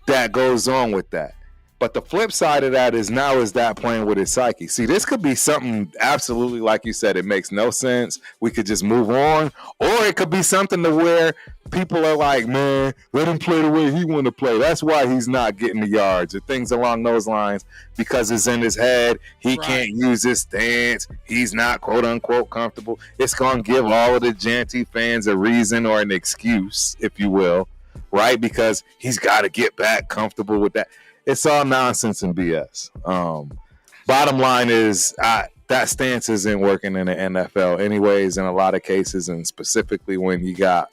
that goes on with that. But the flip side of that is that playing with his psyche. See, this could be something absolutely, like you said, it makes no sense. We could just move on. Or it could be something to where people are like, man, let him play the way he want to play. That's why he's not getting the yards or things along those lines, because it's in his head. He can't use his stance. He's not, quote unquote, comfortable. It's going to give all of the Jeanty fans a reason or an excuse, if you will, right? Because he's got to get back comfortable with that. It's all nonsense and BS. Bottom line is that stance isn't working in the NFL anyways in a lot of cases, and specifically when you got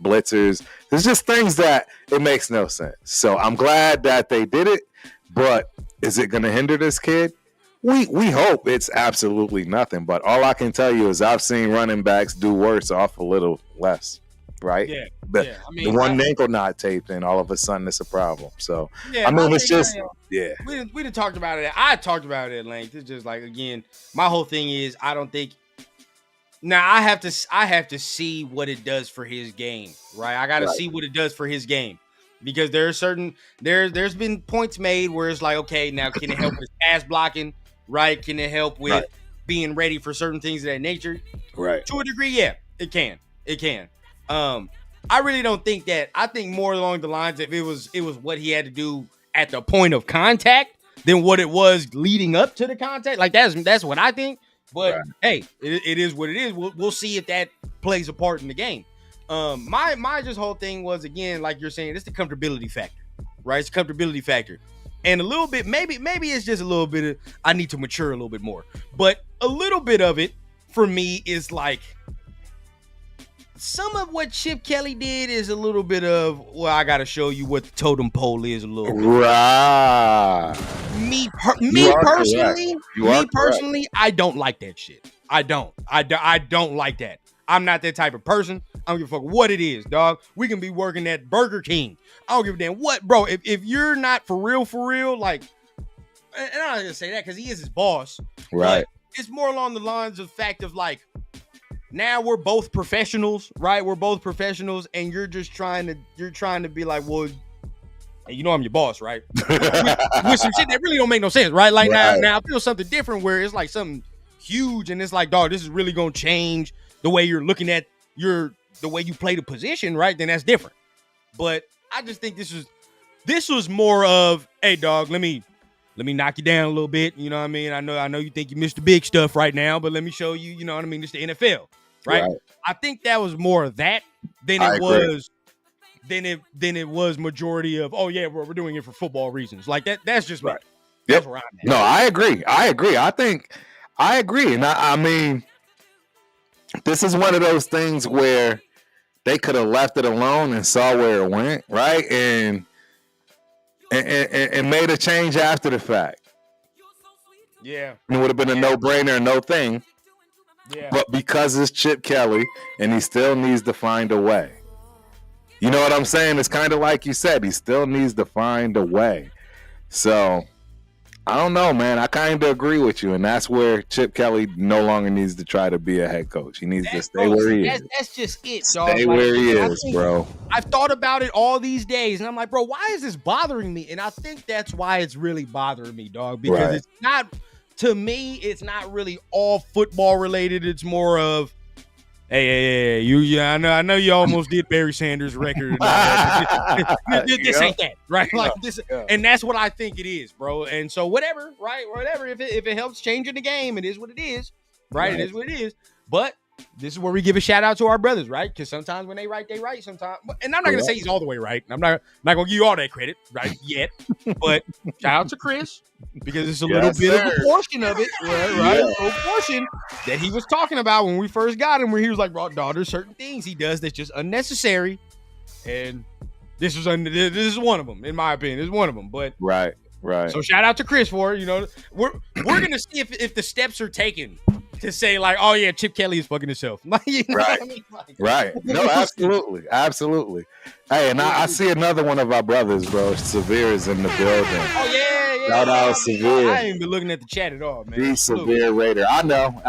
blitzers. There's just things that it makes no sense. So I'm glad that they did it, but is it going to hinder this kid? We hope it's absolutely nothing, but all I can tell you is I've seen running backs do worse off a little less. Right? Yeah. But the one ankle not taped in, all of a sudden it's a problem. So, yeah, I mean, it's just, We done talked about it. I talked about it at length. It's just like, again, my whole thing is I don't think. Now I have to see what it does for his game, right? I got to see what it does for his game, because there's been points made where it's like, okay, now can it help with pass blocking, right? Can it help with being ready for certain things of that nature? Right. To a degree, yeah, it can. I really don't think that. I think more along the lines of it was what he had to do at the point of contact than what it was leading up to the contact. Like that's what I think. But hey, it is what it is. We'll see if that plays a part in the game. My just whole thing was, again, like you're saying, it's the comfortability factor, right? It's the comfortability factor, and a little bit maybe it's just a little bit of I need to mature a little bit more. But a little bit of it for me is like. Some of what Chip Kelly did is a little bit of, well, I got to show you what the totem pole is a little bit. Right. Me personally, I don't like that shit. I don't like that. I'm not that type of person. I don't give a fuck what it is, dog. We can be working at Burger King. I don't give a damn what, bro. If you're not for real, like, and I'm not gonna say that because he is his boss. Right. It's more along the lines of fact of like, now we're both professionals, right? We're both professionals, and you're trying to be like, well, hey, I'm your boss, right? with some shit that really don't make no sense, right? Like now I feel something different where it's like something huge, and it's like, dog, this is really gonna change the way you're looking at the way you play the position, right? Then that's different. But I just think this was more of, hey, dog, let me knock you down a little bit. You know what I mean? I know you think you missed the big stuff right now, but let me show you, you know what I mean? It's the NFL. Right? I think that was more of that than it was majority of, oh yeah, we're doing it for football reasons. Like that's just right. That's where I'm at. No, I agree. I agree. And I mean, this is one of those things where they could have left it alone and saw where it went, right? And made a change after the fact. Yeah. It would have been a no-brainer, no thing. Yeah. But because it's Chip Kelly and he still needs to find a way. You know what I'm saying? It's kind of like you said, he still needs to find a way. So, I don't know, man. I kind of agree with you. And that's where Chip Kelly no longer needs to try to be a head coach. He needs to stay where he is. That's just it, dog. Stay where he is, bro. I've thought about it all these days, and I'm like, bro, why is this bothering me? And I think that's why it's really bothering me, dog. Because it's not to me, it's not really all football related. It's more of, hey, I know you almost did Barry Sanders' record. This ain't that, right? Like this, and that's what I think it is, bro. And so whatever, right? Whatever. If it helps changing the game, it is what it is, right? It is what it is. But this is where we give a shout out to our brothers, right? Because sometimes when they right sometimes. And I'm not gonna say he's all the way right. I'm not gonna give you all that credit, right? Yet. But shout out to Chris, because it's a little bit of a portion of it, right? A little portion that he was talking about when we first got him, where he was like, "Raw dog, there's certain things he does that's just unnecessary," and this is one of them, in my opinion. It's one of them, but right. So shout out to Chris for it. You know, we're gonna see if the steps are taken to say like, oh yeah, Chip Kelly is fucking himself. You know what I mean? Right. No, absolutely. Hey, and I see another one of our brothers, bro. Severe is in the building. Oh yeah. Shout out Severe. I ain't even been looking at the chat at all, man. The Severe Raider. I know.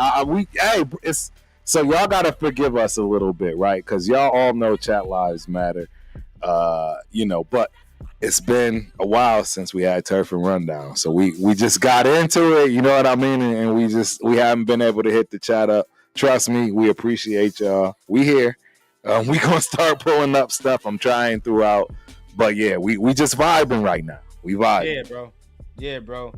It's so y'all gotta forgive us a little bit, right? Because y'all all know chat lives matter. But it's been a while since we had Turf and Rundown, so we just got into it, you know what I mean, and we haven't been able to hit the chat up. Trust me, we appreciate y'all. We here. We gonna start pulling up stuff. I'm trying throughout, but yeah, we just vibing right now. We vibing. Yeah, bro.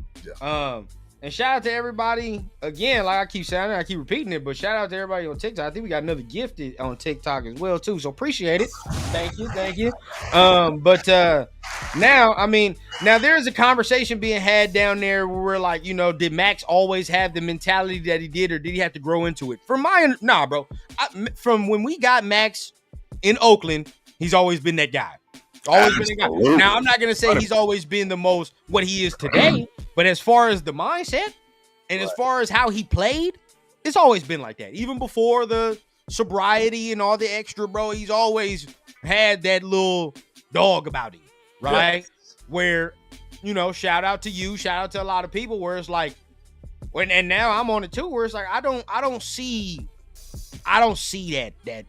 And shout out to everybody again. Like I keep saying, I keep repeating it, but shout out to everybody on TikTok. I think we got another gift on TikTok as well too. So appreciate it. Thank you. Now there's a conversation being had down there where we're like, did Max always have the mentality that he did, or did he have to grow into it? Nah, bro. From when we got Max in Oakland, he's always been that guy. Always been a guy. Now, I'm not going to say he's always been the most what he is today, but as far as the mindset and as far as how he played, it's always been like that. Even before the sobriety and all the extra, bro, he's always had that little dog about him, right? Yes. Where, shout out to you, shout out to a lot of people where it's like, and now I'm on it too, where it's like, I don't see that.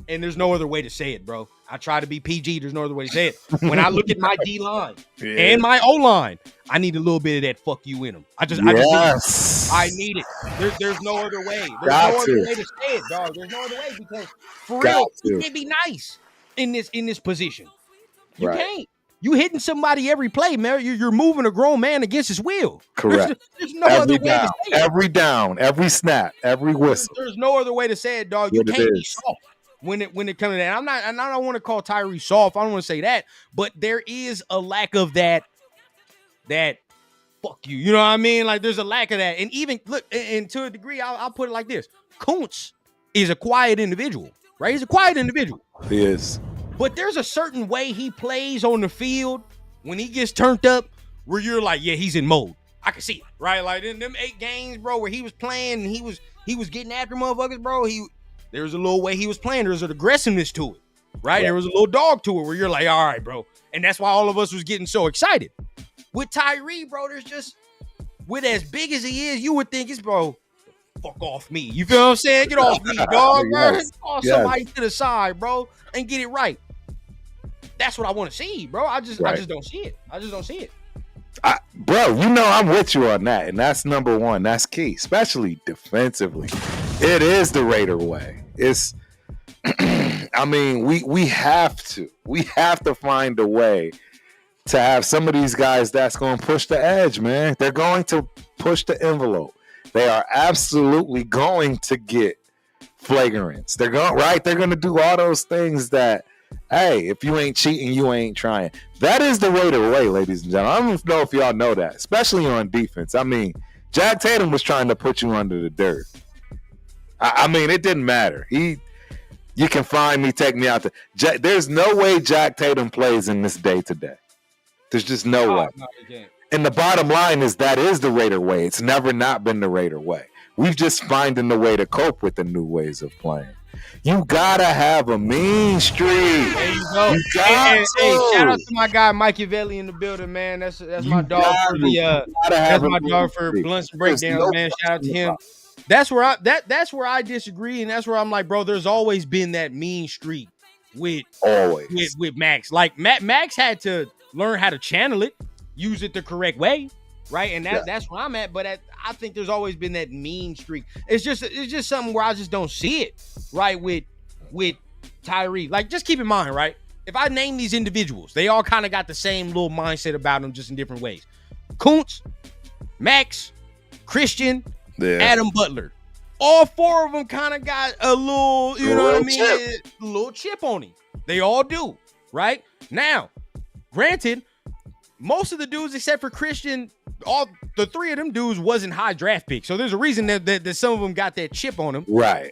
And there's no other way to say it, bro. I try to be PG. There's no other way to say it. When I look at my D-line and my O-line, I need a little bit of that fuck you in them. I need it. There's no other way. There's no other way to say it, dog. There's no other way, because for real, you can't be nice in this position. You can't. You hitting somebody every play, man. You're moving a grown man against his will. Correct. There's no other way to say it. Every down, every snap, every whistle. There's no other way to say it, dog. You can't be soft. When it comes to that, I don't want to call Tyree soft. I don't want to say that, but there is a lack of that fuck you. You know what I mean? Like there's a lack of that. And even look, and to a degree, I'll put it like this: Kuntz is a quiet individual, right? He's a quiet individual. He is. But there's a certain way he plays on the field when he gets turned up, where you're like, yeah, he's in mode. I can see it, right? Like in them 8 games, bro, where he was playing, and he was getting after motherfuckers, bro. There was a little way he was playing. There was an aggressiveness to it, right? There was a little dog to it where you're like, all right, bro. And that's why all of us was getting so excited. With Tyree, bro, there's just, with as big as he is, you would think it's, bro, fuck off me. You feel what I'm saying? Get off me, dog. Call somebody to the side, bro, and get it right. That's what I want to see, bro. I just don't see it. I just don't see it. Bro, I'm with you on that, and that's number one. That's key, especially defensively. It is the Raider way. It's, we have to find a way to have some of these guys that's going to push the edge, man. They're going to push the envelope. They are absolutely going to get flagrants. They're going to do all those things that, hey, if you ain't cheating, you ain't trying. That is the Raider way, ladies and gentlemen. I don't know if y'all know that, especially on defense. Jack Tatum was trying to put you under the dirt. It didn't matter. You can find me, take me out there. There's no way Jack Tatum plays in this day today. There's just no way. No, and the bottom line is that is the Raider way. It's never not been the Raider way. We've just finding the way to cope with the new ways of playing. You gotta have a mean streak. There you go. Hey, shout out to my guy Machiavelli in the building, man. That's my dog for that's my dog for Blunts and Breakdowns, man. Shout out to him. That's where I disagree, and that's where I'm like, bro, there's always been that mean streak with Max. Like Max had to learn how to channel it, use it the correct way. right? And that's where I'm at. But I think there's always been that mean streak. It's just something where I just don't see it, right? With Tyree, like, just keep in mind, right? If I name these individuals, they all kind of got the same little mindset about them, just in different ways. Kuntz, Max, Christian, Adam Butler. All four of them kind of got a little, you know what I mean? A little chip on him. They all do, right? Now, granted, most of the dudes except for Christian, all the three of them dudes wasn't high draft picks. So there's a reason that some of them got that chip on them. Right.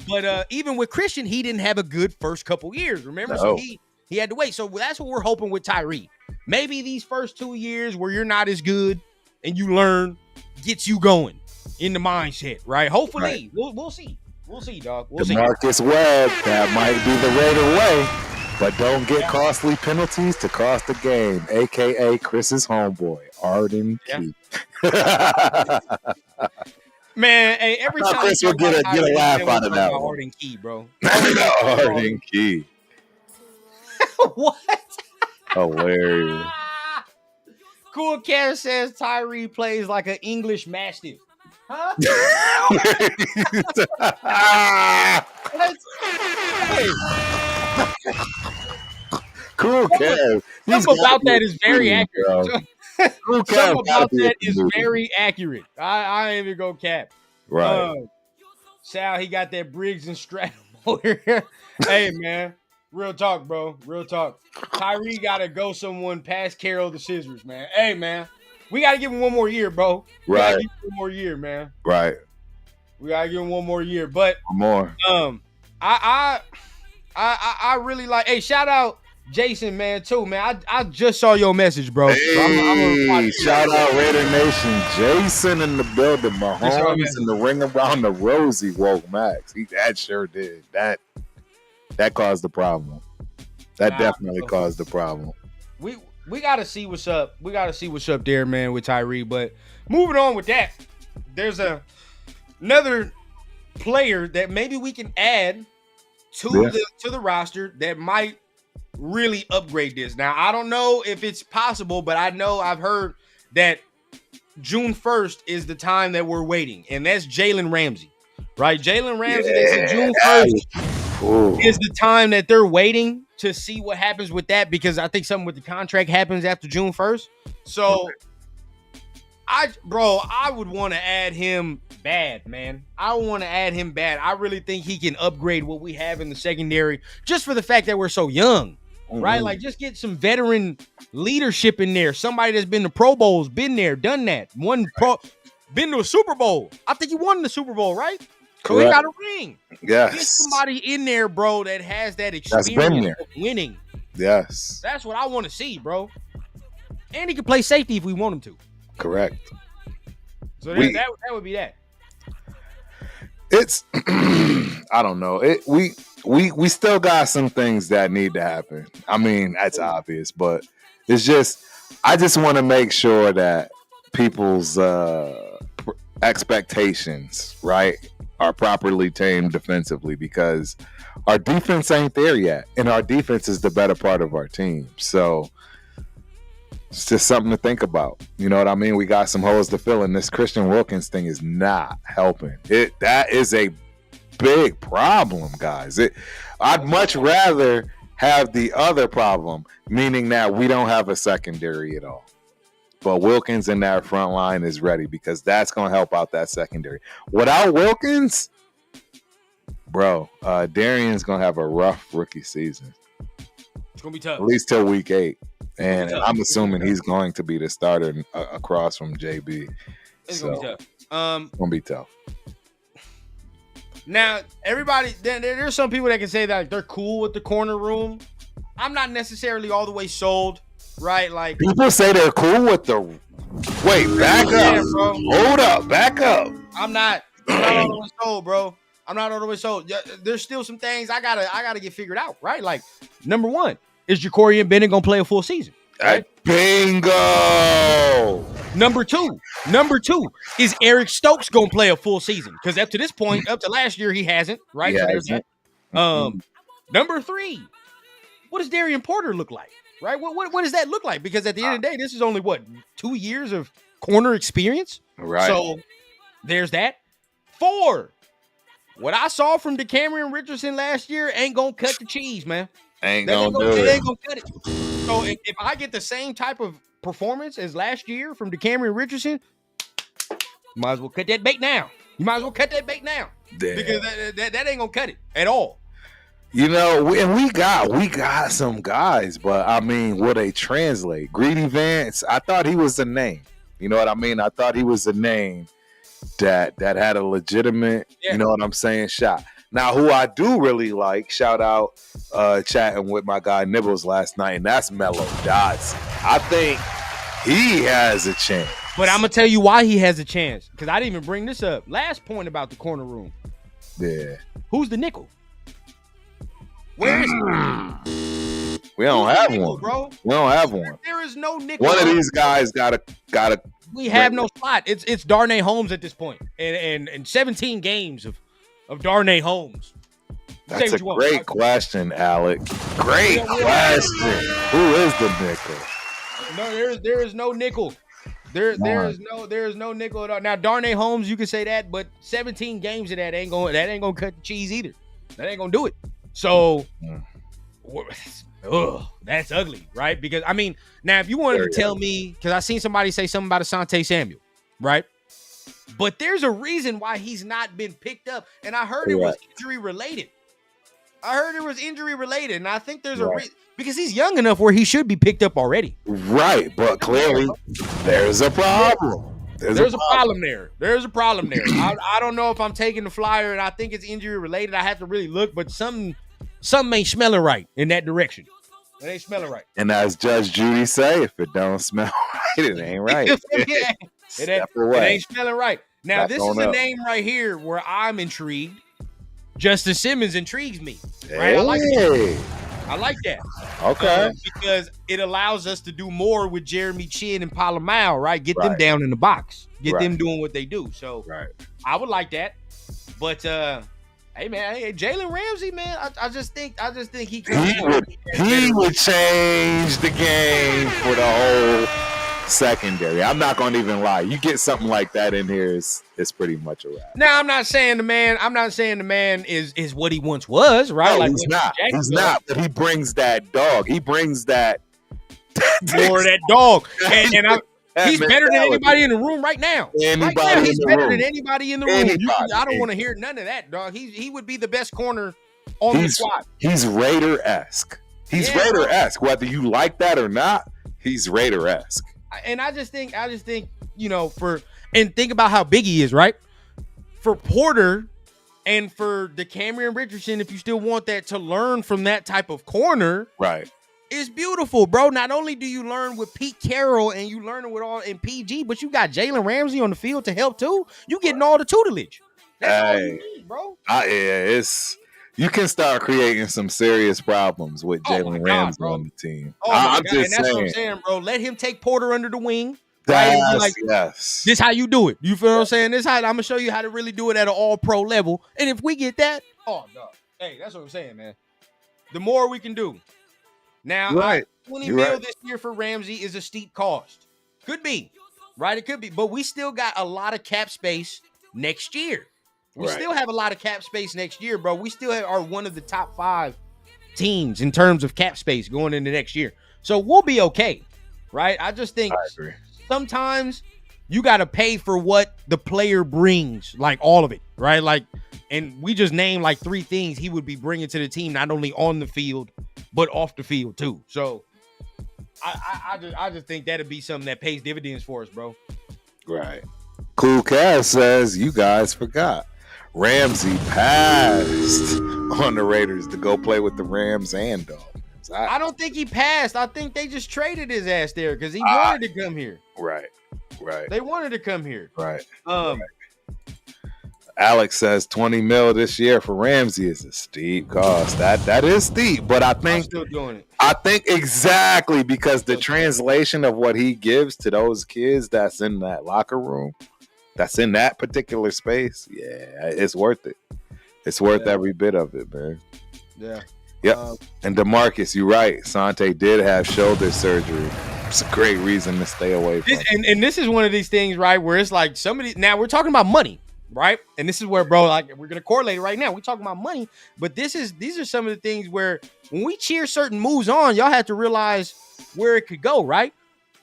But even with Christian, he didn't have a good first couple years, remember? No. So he had to wait. So that's what we're hoping with Tyree. Maybe these first 2 years where you're not as good and you learn gets you going in the mindset, right? Hopefully. Right. We'll see. We'll see, dog. We'll see. Marcus Webb, that might be the Raider way, but don't get costly penalties to cost the game, a.k.a. Chris's homeboy, Arden Key. Man, hey, every time Chris will get a laugh out of that one. Arden Key, bro. Arden Key. What? Hilarious. Cool Cat says Tyree plays like an English Mastiff. Huh? Cool Cat. Something about that is very accurate. Something about that is very accurate. I ain't even go cap. Right. Sal, he got that Briggs and Stratton over here. Hey, man. Real talk, bro. Real talk. Tyree got to go someone past Carroll the Scissors, man. Hey, man. We got to give him one more year, bro. We got to give him one more year, man. Right. We got to give him one more year. But more. I really like, hey, shout out Jason, man, too, man. I just saw your message, bro. Hey, so shout out Raider Nation. Jason in the building. Mahomes in the ring around the rosy woke Max. That sure did. That caused the problem. That definitely caused the problem. We gotta see what's up. We gotta see what's up there, man, with Tyree. But moving on with that, there's another player that maybe we can add to the roster that might really upgrade this. Now, I don't know if it's possible, but I know I've heard that June 1st is the time that we're waiting, and that's Jalen Ramsey, right? Jalen Ramsey, they said June 1st is the time that they're waiting to see what happens with that, because I think something with the contract happens after June 1st. So, I would want to add him bad, man. I want to add him bad. I really think he can upgrade what we have in the secondary just for the fact that we're so young, right? Like, just get some veteran leadership in there. Somebody that's been to Pro Bowls, been there, done that. Been to a Super Bowl. I think he won the Super Bowl, right? So he got a ring. Yes. Get somebody in there, bro, that has that experience of winning. Yes. That's what I want to see, bro. And he can play safety if we want him to. Correct. So that would be that. It's I don't know. We still got some things that need to happen. I mean, that's obvious, but it's just I just want to make sure that people's expectations, right, are properly tamed defensively, because our defense ain't there yet, and our defense is the better part of our team. So it's just something to think about. You know what I mean? We got some holes to fill, and this Christian Wilkins thing is not helping. That is a big problem, guys. I'd much rather have the other problem, meaning that we don't have a secondary at all. But Wilkins in that front line is ready, because that's going to help out that secondary. Without Wilkins, bro, Darian's going to have a rough rookie season. It's going to be tough. At least till week 8. And I'm assuming he's going to be the starter across from JB. It's going to be tough. It's going to be tough. Now, everybody, there's some people that can say that they're cool with the corner room. I'm not necessarily all the way sold, right? Like, people say they're cool with the. Wait, back up. Bro. Hold up, back up. I'm not all the way sold, bro. I'm not all the way sold. There's still some things I gotta get figured out, right? Like, number one, is Jakobi Bennett gonna play a full season? Right? Bingo. Number two, is Eric Stokes gonna play a full season? Because up to this point, up to last year, he hasn't, right? So there's that. Number 3, what does Darian Porter look like? Right? What does that look like? Because at the end of the day, this is only 2 years of corner experience. Right. So there's that. 4. What I saw from DeCameron Richardson last year ain't gonna cut the cheese, man. Ain't gonna cut it. So if I get the same type of performance as last year from DeCameron Richardson, you might as well cut that bait now. Damn. Because that ain't gonna cut it at all. You know, we got some guys, but I mean, will they translate? Greedy Vance, I thought he was a name. You know what I mean? I thought he was a name that had a legitimate, you know what I'm saying, shot. Now, who I do really like, shout out chatting with my guy Nibbles last night, and that's Mello Dotson. I think he has a chance. But I'm going to tell you why he has a chance, because I didn't even bring this up. Last point about the corner room. Yeah. Who's the nickel? Where is he? We don't have nickel, one, bro. We don't have one. There is no nickel. One of these guys gotta. We have no slot. It's Darnay Holmes at this point, and 17 games of Darnay Holmes. That's a great question, Alec. Great question. Who is the nickel? No, there is no nickel. There is no nickel at all. Now Darnay Holmes, you can say that, but 17 games of that ain't gonna cut the cheese either. That ain't gonna do it. So, that's ugly, right? Because I mean, now if you wanted to tell me, because I seen somebody say something about Asante Samuel, right? But there's a reason why he's not been picked up, and I heard it was injury related. And I think there's a reason, because he's young enough where he should be picked up already. Right, but clearly there's a problem. There's a problem there. I don't know if I'm taking the flyer and I think it's injury related. I have to really look, but something ain't smelling right in that direction. It ain't smelling right. And as Judge Judy say, if it don't smell right, it ain't right. It ain't smelling right. Now, this is a name right here where I'm intrigued. Justin Simmons intrigues me. Right? I like that. Okay. Because it allows us to do more with Jeremy Chin and Palomar, right? Get them down in the box. Get them doing what they do. So I would like that. But hey man, Jalen Ramsey, man, I just think he would change the game for the whole secondary. I'm not going to even lie. You get something like that in here, it's pretty much a wrap. Now, I'm not saying the man is what he once was, right? No, like he's not. But he brings that dog. He brings that more of that dog. And he's better than anybody in the room right now. He's better than anybody in the room. I don't want to hear none of that, dog. He would be the best corner on the squad. He's Raider-esque. Raider-esque. Whether you like that or not, he's Raider-esque. And I just think, you know, and think about how big he is, right? For Porter and for DeCameron Richardson, if you still want that to learn from that type of corner, right? It's beautiful, bro. Not only do you learn with Pete Carroll and you learn it with all in PG, but you got Jalen Ramsey on the field to help too. You getting all the tutelage. That's all you need, bro. You can start creating some serious problems with Jalen Ramsey on the team. I'm just saying. That's what I'm saying, bro. Let him take Porter under the wing. Right? Yes. This how you do it. You feel what I'm saying? This how I'm gonna show you how to really do it at an all-pro level. And if we get that, hey, that's what I'm saying, man. The more we can do. Now, 20 mil this year for Ramsey is a steep cost. Could be, right? It could be, but we still got a lot of cap space next year. We still have a lot of cap space next year, bro. We still are one of the top 5 teams in terms of cap space going into next year. So we'll be okay, right? I just think sometimes you got to pay for what the player brings, like all of it, right? Like, and we just named like 3 things he would be bringing to the team, not only on the field, but off the field too. So I just think that'd be something that pays dividends for us, bro. Right. Cool Cass says, you guys forgot. Ramsey passed on the Raiders to go play with the Rams and Dolphins. I don't think he passed. I think they just traded his ass there because he wanted to come here. Right. They wanted to come here. Right. Alex says 20 mil this year for Ramsey is a steep cost. That is steep, but I think I'm still doing it. I think exactly because the translation of what he gives to those kids that's in that locker room, that's in that particular space, it's worth it. It's worth every bit of it, man. Yeah. Yep. And DeMarcus, you're right. Sante did have shoulder surgery. It's a great reason to stay away from. And this is one of these things, right, where it's like somebody. Now we're talking about money, right? And this is where, bro, like we're gonna correlate it right now. We're talking about money, but these are some of the things where when we cheer certain moves on, y'all have to realize where it could go, right?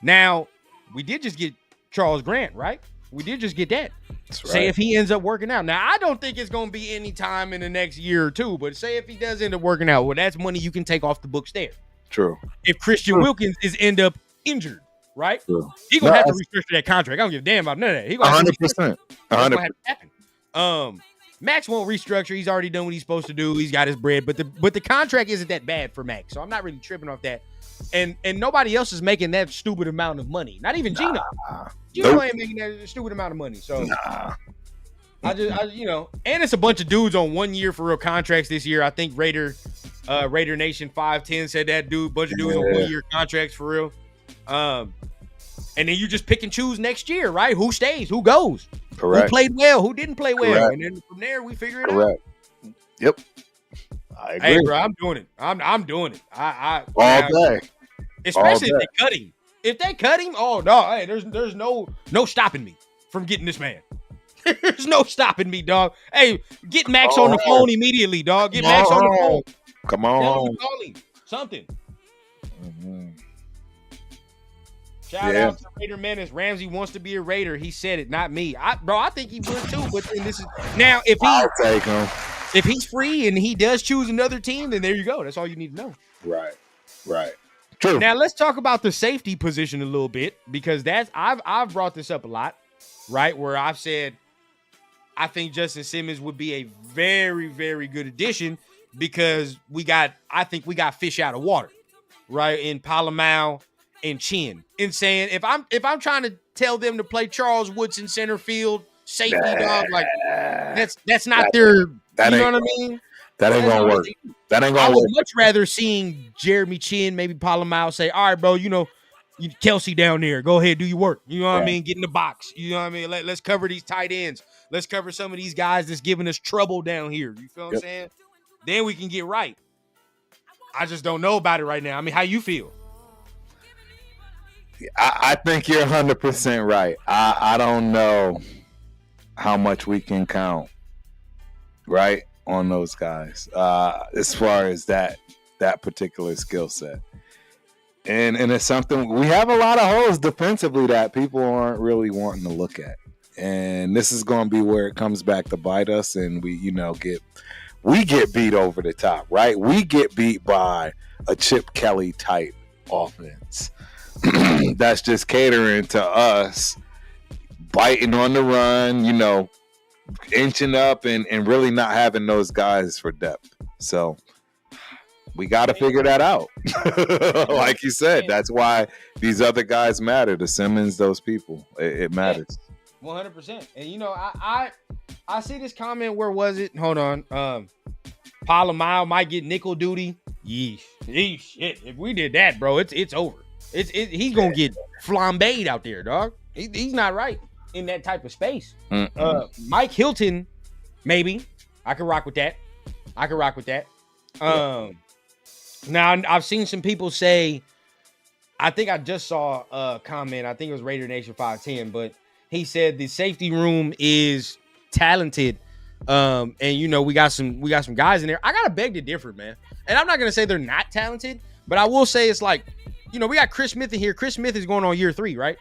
Now, we did just get Charles Grant, right? We did just get that. That's right. Say if he ends up working out. Now, I don't think it's going to be any time in the next year or two, but say if he does end up working out, well, that's money you can take off the books there. True. If Christian Wilkins is end up injured, right? True. He going to have to restructure that contract. I don't give a damn about none of that. He gonna 100%. 100%. Max won't restructure. He's already done what he's supposed to do. He's got his bread, but the contract isn't that bad for Max, so I'm not really tripping off that. And nobody else is making that stupid amount of money. Not even Gino. Gino ain't making that stupid amount of money. So I and it's a bunch of dudes on 1 year for real contracts this year. I think Raider Nation 510 said that bunch of dudes on 1 year contracts for real. And then you just pick and choose next year, right? Who stays, who goes, correct. Who played well, who didn't play well, correct. And then from there we figure it out. Yep. I agree. Hey, bro, I'm doing it. I'm doing it. All day. Especially if they cut him. If they cut him, oh no, hey, there's no stopping me from getting this man. There's no stopping me, dog. Hey, get Max on the phone immediately, dog. Get Max on the phone. Come on. Call him. Something. Shout out to Raider Menace. Ramsey wants to be a Raider. He said it, not me. I think he would too. But then this is now I'll take him. If he's free and he does choose another team, then there you go. That's all you need to know. Right. True. Now let's talk about the safety position a little bit, because I've brought this up a lot, right? Where I've said I think Justin Simmons would be a very, very good addition because I think we got fish out of water, right? In Palomau and Chin. In saying if I'm trying to tell them to play Charles Woodson center field safety, dog, like that's not their. You know what I mean? That ain't gonna work. That ain't gonna work. I would much rather seeing Jeremy Chin, maybe Palomau say, all right, bro, you Kelsey down there, go ahead, do your work. You know what I mean? Get in the box. You know what I mean? Let's cover these tight ends. Let's cover some of these guys that's giving us trouble down here. You feel what I'm saying? Then we can get right. I just don't know about it right now. I mean, how you feel? I think you're 100% right. I don't know how much we can count, right, on those guys as far as that particular skill set. And it's something we have a lot of holes defensively that people aren't really wanting to look at. And this is going to be where it comes back to bite us, and we get beat over the top, right? We get beat by a Chip Kelly type offense. That's just catering to us biting on the run, inching up and really not having those guys for depth. So we got to figure that out. Like you said, that's why these other guys matter. The Simmons, those people, it matters. 100%. And I see this comment. Where was it? Hold on. Palomau might get nickel duty. Yeesh. Shit. If we did that, bro, it's over. He's gonna get flambéed out there, dog. He's not right in that type of space. Mike Hilton, maybe I could rock with that. Now I've seen some people say, I think I just saw a comment. I think it was Raider Nation 510, but he said the safety room is talented. And we got some guys in there. I gotta beg to differ, man. And I'm not gonna say they're not talented, but I will say it's like, we got Chris Smith in here. Chris Smith is going on year 3, right?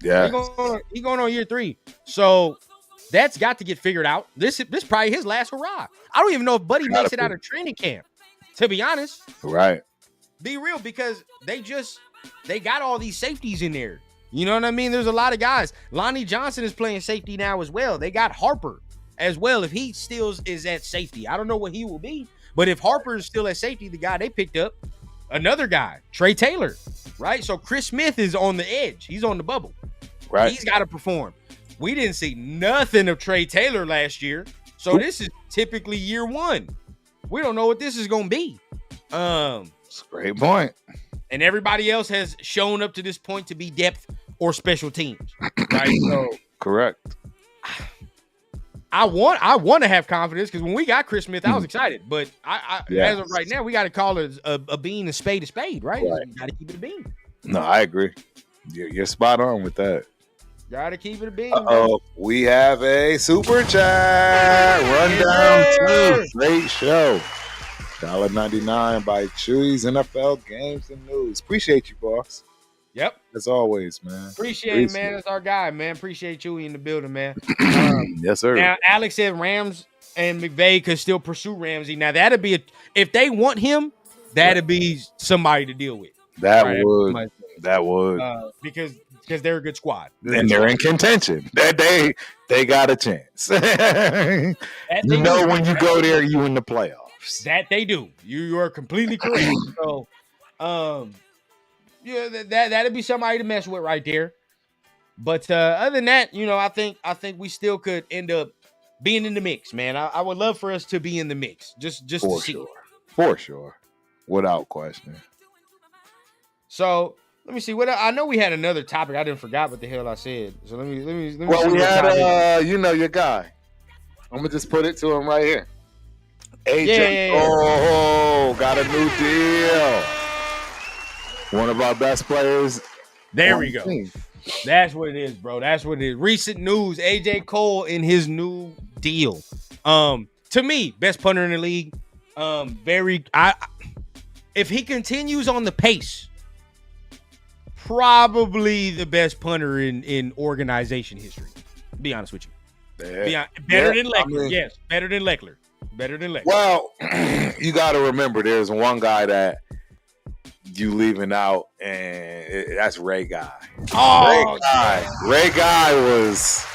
Yeah. He's going on year 3. So that's got to get figured out. This is probably his last hurrah. I don't even know if Buddy makes it out of training camp, to be honest. Right. Be real, because they got all these safeties in there. You know what I mean? There's a lot of guys. Lonnie Johnson is playing safety now as well. They got Harper as well. If he still is at safety, I don't know what he will be. But if Harper is still at safety, the guy they picked up, another guy, Trey Taylor, right? So Chris Smith is on the edge. He's on the bubble. Right. He's got to perform. We didn't see nothing of Trey Taylor last year. So this is typically year 1. We don't know what this is going to be. That's a great point. And everybody else has shown up to this point to be depth or special teams, right? So correct. I want to have confidence, because when we got Chris Smith, I was excited. But as of right now, we got to call it a bean a spade, right? You got to keep it a bean. No, I agree. You're spot on with that. Gotta keep it a bean. Oh, we have a super chat rundown. Great show. $1.99 by Chewy's NFL Games and News. Appreciate you, boss. Yep. As always, man. Appreciate it, man. That's our guy, man. Appreciate Chewy in the building, man. Yes, sir. Now, Alex said Rams and McVay could still pursue Ramsey. Now, that'd be if they want him, that'd be somebody to deal with. That would. Because they're a good squad. And they're in contention. They got a chance. When you go there, you in the playoffs. That they do. You are completely correct. So, that'd be somebody to mess with right there. But other than that, I think we still could end up being in the mix, man. I would love for us to be in the mix, just to see. For sure, without question. So let me see what I know. We had another topic. I didn't forget what the hell I said. So let me. Well, we had your guy. I'm gonna just put it to him right here. AJ. Oh, got a new deal. One of our best players. There we go. That's what it is, bro. That's what it is. Recent news: AJ Cole in his new deal. To me, best punter in the league. If he continues on the pace, probably the best punter in organization history. To be honest with you. Better than Leckler. Yes, better than Leckler. Well, you got to remember, there's one guy that you leaving out, and that's Ray Guy. Oh, Ray Guy was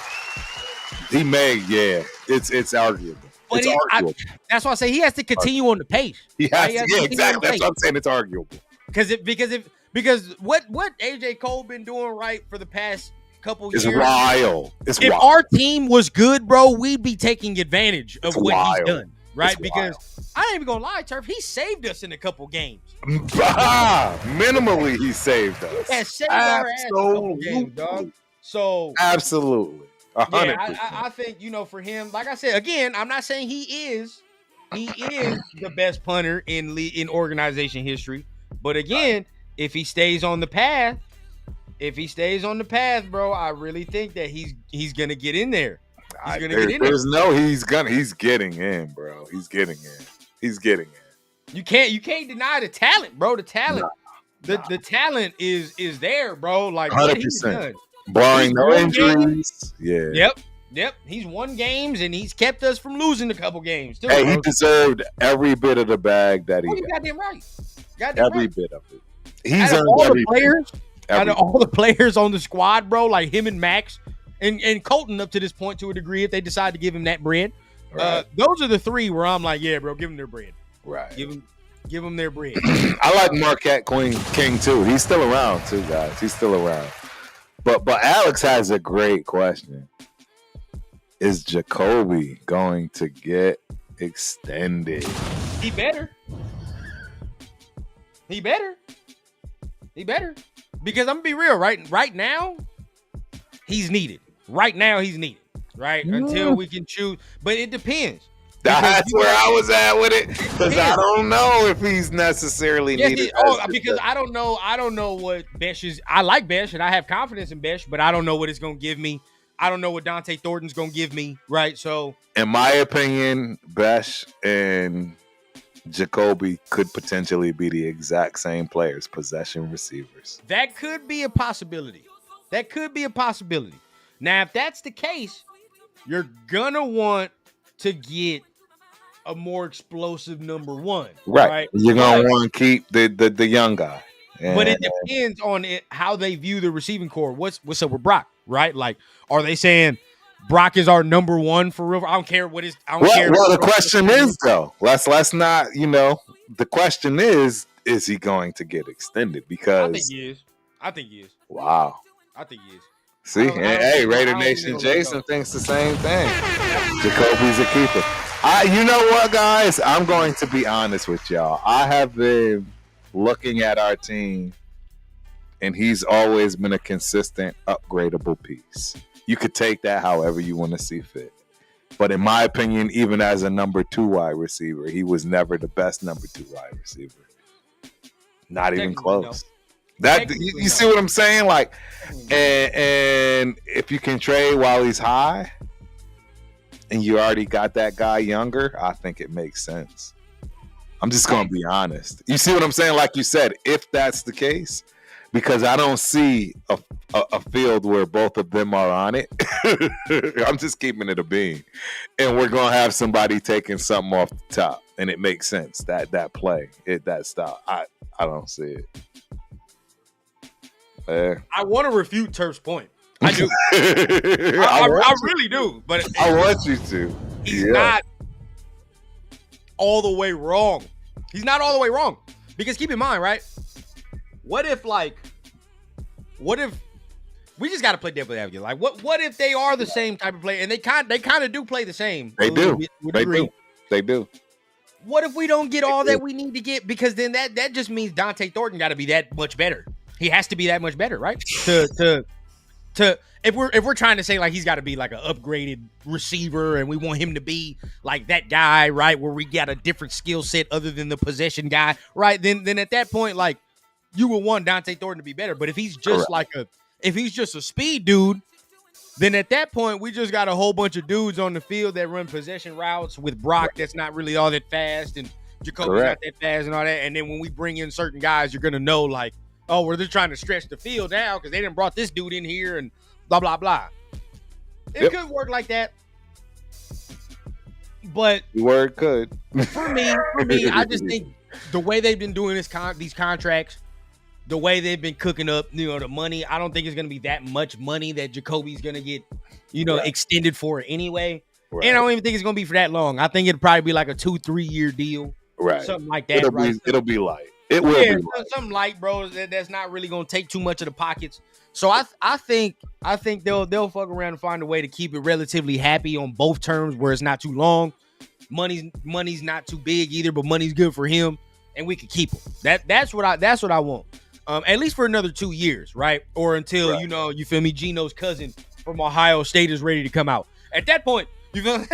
he made it's arguable. But that's why I say he has to continue on the pace. He has to exactly. That's what I'm saying. It's arguable because what AJ Cole been doing right for the past couple years. It's if wild. Our team was good, bro, we'd be taking advantage of what he's done. Right? It's because wild. I ain't even gonna lie, Turf, he saved us in a couple games. Minimally, he saved us. He has saved our ass in a couple games, dog. So absolutely. 100%. Yeah, I think, for him, like I said, again, I'm not saying he is the best punter in organization history. But again, if he stays on the path, bro, I really think that he's gonna get in there. He's getting in, bro. He's getting in. You can't deny the talent, bro. The talent. The talent is there, bro. Like 100%. What he's done. Barring no injuries. Yeah. Yep. He's won games and he's kept us from losing a couple games too. Hey, bro. He deserved every bit of the bag that he got. Goddamn right. Every bit of it. He's earned every bit. Out of all the players on the squad, bro, like him and Max and Colton up to this point to a degree, if they decide to give him that bread, those are the three where I'm like, yeah, bro, give them their bread. Right. Give them their bread. I like Marquette King too. He's still around too, guys. He's still around. But Alex has a great question. Is Jakobi going to get extended? He better. Because I'm gonna be real, right now, he's needed. Right now, he's needed. Right? Until we can choose. But it depends. That's where I was at with it. Because I don't know if he's necessarily needed. Because I don't know what Bech is. I like Bech and I have confidence in Bech, but I don't know what it's gonna give me. I don't know what Dante Thornton's gonna give me. Right. So in my opinion, Bech and Jakobi could potentially be the exact same players, possession receivers. That could be a possibility. Now, if that's the case, you're gonna want to get a more explosive number one. Right? You're gonna want to keep the young guy. But it depends on how they view the receiving core. What's up with Brock? Right? Like, are they saying Brock is our number one for real? I don't care what is. I don't care. Well, the question is though. Let's not. The question is he going to get extended? Because I think he is. Wow. I think he is. See, hey, Raider Nation Jason thinks the same thing. Jakobi's a keeper. You know what, guys? I'm going to be honest with y'all. I have been looking at our team, and he's always been a consistent, upgradable piece. You could take that however you want to see fit. But in my opinion, even as a number 2 wide receiver, he was never the best number 2 wide receiver. Not even close. That you see what I'm saying? Like, and if you can trade while he's high, and you already got that guy younger, I think it makes sense. I'm just gonna be honest. You see what I'm saying? Like you said, if that's the case, because I don't see a field where both of them are on it. I'm just keeping it a bean, and we're gonna have somebody taking something off the top, and it makes sense that play, that style. I don't see it. I want to refute Turf's point. I do. I really do. But I want you to. He's not all the way wrong. He's not all the way wrong. Because keep in mind, right? What if we just got to play devil's advocate? Like, what if they are the same type of player, and they kind of do play the same? They do. They do. What if we don't get all that we need to get? Because then that just means Dante Thornton got to be that much better. He has to be that much better, right? To if we're trying to say like he's got to be like an upgraded receiver, and we want him to be like that guy, right? Where we got a different skill set other than the possession guy, right? Then at that point, like you would want Dante Thornton to be better. But if he's just if he's just a speed dude, then at that point we just got a whole bunch of dudes on the field that run possession routes with Brock that's not really all that fast, and Jakobi's not that fast and all that. And then when we bring in certain guys, you're gonna know like, oh, well, they're trying to stretch the field now because they didn't brought this dude in here and blah, blah, blah. It could work like that. But word could. For me, I just think the way they've been doing these contracts, the way they've been cooking up, the money, I don't think it's going to be that much money that Jakobi's going to get, extended for anyway. Right. And I don't even think it's going to be for that long. I think it'll probably be like a 2-3 year deal. Right. Something like that. It'll be light. It will be light. Something light, bro. That's not really going to take too much of the pockets. So I think they'll fuck around and find a way to keep it relatively happy on both terms, where it's not too long. Money's not too big either, but money's good for him, and we can keep him. That's what I want. At least for another 2 years, right? Or until you feel me, Gino's cousin from Ohio State is ready to come out. At that point, you feel me?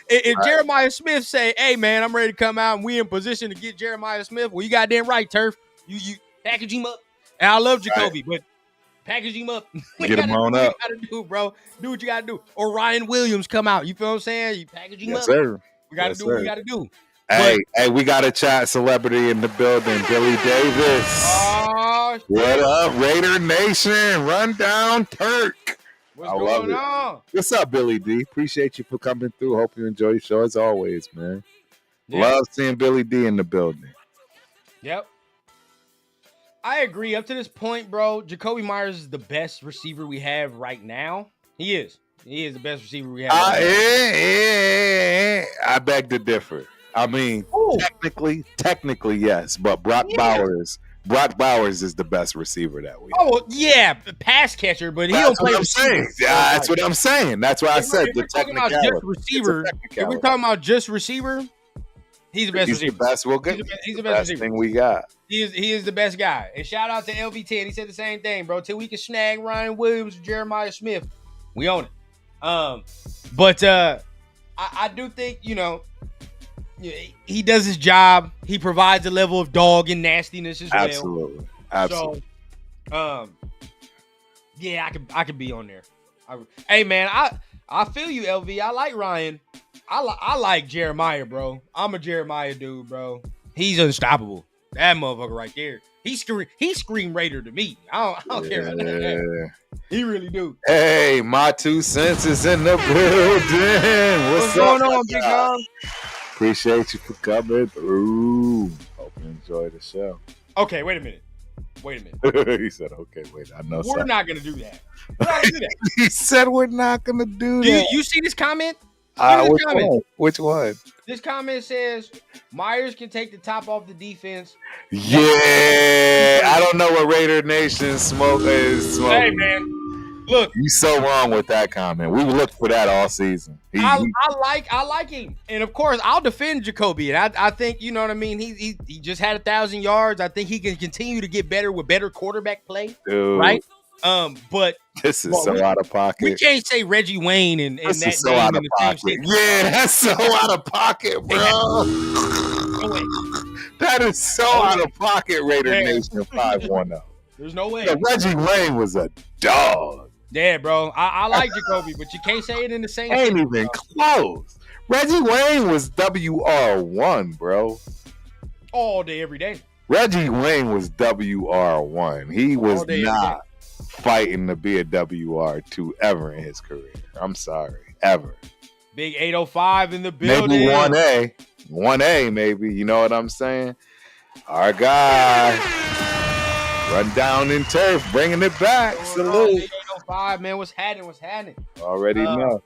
If Jeremiah Smith say, "Hey man, I'm ready to come out and we in position to get Jeremiah Smith," well, you goddamn right, Turf. You package him up. And I love Jakobi, but package him up. Get him on up. You gotta do, bro. Do what you gotta do. Or Ryan Williams come out. You feel what I'm saying? You package him up. Sir. We gotta do what we gotta do. Hey, we got a chat celebrity in the building, Billy Davis. What up, Raider Nation? Run down Turk. What's going on? What's up, Billy D? Appreciate you for coming through. Hope you enjoy your show as always, man. Yeah. Love seeing Billy D in the building. Yep. I agree. Up to this point, bro, Jakobi Meyers is the best receiver we have right now. He is. He is the best receiver we have right now. I beg to differ. I mean, technically, yes, but Brock Bowers is the best receiver that we have. Oh, yeah, pass catcher, but he don't play receiver. That's what I'm saying. That's why I said the technicality. If we're talking about just receiver, he's the best receiver. The best we'll get. He's the best receiver. Thing we got. He is the best guy. And shout out to LV10. He said the same thing, bro. Till we can snag Ryan Williams or Jeremiah Smith, we own it. But I do think, he does his job. He provides a level of dog and nastiness as well. Absolutely. So, yeah, I could be on there. Hey, man, I feel you, LV. I like Ryan. I like Jeremiah, bro. I'm a Jeremiah dude, bro. He's unstoppable. That motherfucker right there. He scream Raider to me. I don't care about that. He really do. Hey, my 2 cents is in the building. What's going on, big dog? Appreciate you for coming through. Hope you enjoy the show. Okay, wait a minute. He said, okay, wait. I know we're not going to do that. We're not going to do that. He said we're not going to do that. You see this comment? Which one? This comment says Myers can take the top off the defense. Yeah, I don't know what Raider Nation smoke is smoking. Hey man, look, you so wrong with that comment. We looked for that all season. I like him, and of course I'll defend Jakobi. And I think you know what I mean. He just had 1,000 yards. I think he can continue to get better with better quarterback play. Dude. Right? But this is so out of pocket. We can't say Reggie Wayne and this that is so out of pocket. Yeah, that's so out of pocket, bro. That is so out of pocket, Raider Nation 510. There's no way. Yeah, Reggie Wayne was a dog. Yeah, bro. I like Jakobi, but you can't say it in the same. Ain't even close. Reggie Wayne was WR1, bro. All day, every day. Reggie Wayne was WR1. He was not fighting to be a WR2 ever in his career. I'm sorry, ever. Big 805 in the building. Maybe 1A, maybe. You know what I'm saying? Our guy, run down in turf, bringing it back. Salute. 805, man. What's happening? Already know.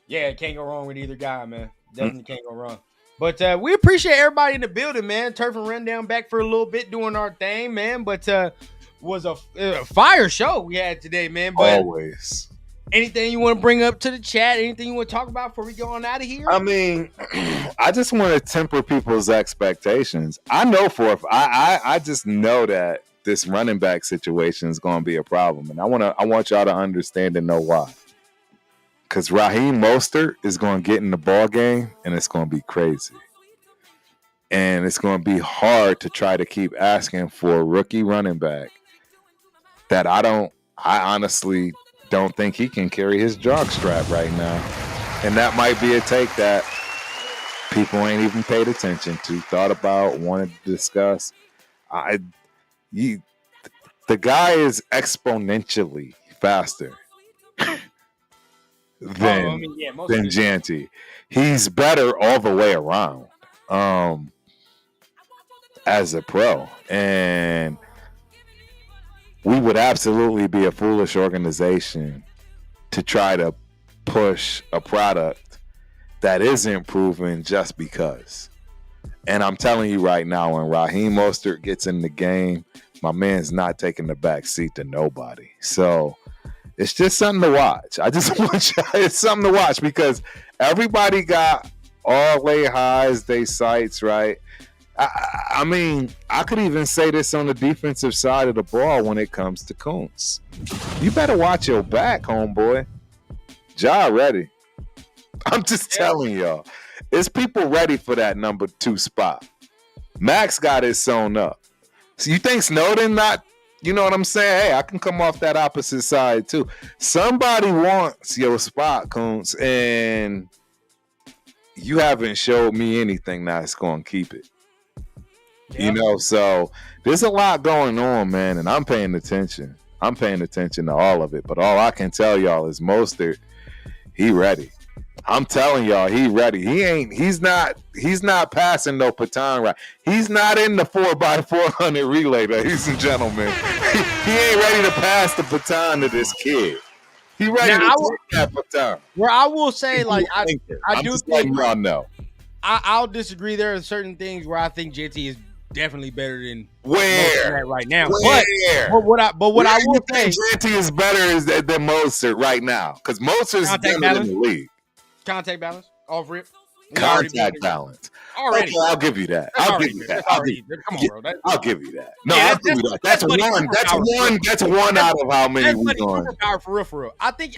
Yeah, can't go wrong with either guy, man. Definitely can't go wrong. But we appreciate everybody in the building, man. Turf and Rundown back for a little bit doing our thing, man. But was a fire show we had today, man. But always. Anything you want to bring up to the chat? Anything you want to talk about before we go on out of here? I mean, I just want to temper people's expectations. I know I just know that this running back situation is going to be a problem, and I want y'all to understand and know why. Because Raheem Mostert is going to get in the ball game, and it's going to be crazy. And it's going to be hard to try to keep asking for a rookie running back that I honestly don't think he can carry his jock strap right now. And that might be a take that people ain't even paid attention to, thought about, wanted to discuss. The guy is exponentially faster than Jeanty. He's better all the way around as a pro. And we would absolutely be a foolish organization to try to push a product that isn't proven just because. And I'm telling you right now, when Raheem Mostert gets in the game, my man's not taking the back seat to nobody. So it's just something to watch. I just want you, it's something to watch because everybody got all they highs, they sights, right? I mean, I could even say this on the defensive side of the ball when it comes to Kuntz. You better watch your back, homeboy. Ja ready. I'm just telling y'all. It's people ready for that number 2 spot. Max got it sewn up. So you think Snowden not, you know what I'm saying? Hey, I can come off that opposite side too. Somebody wants your spot, Kuntz, and you haven't showed me anything that's going to keep it. Yeah. You know, so there's a lot going on, man, and I'm paying attention. I'm paying attention to all of it, but all I can tell y'all is Mostert, he ready. I'm telling y'all, he ready. He's not passing no baton right. He's not in the 4x400 relay, ladies and gentlemen. He ain't ready to pass the baton to this kid. He ready to take that baton. Where I will say, like, I do think y'all know. I'll disagree. There are certain things where I think Jeanty is definitely better than where right now. Where? But what I will say, Jeanty is better than Mostert right now because Mostert's better in the league. Contact balance, off rip. Contact balance. Already. Okay, I'll give you that. I'll give you that. Come on, bro. I'll give you that. No, I'll give you that. That's one. That's one out of how many we going. For real. I think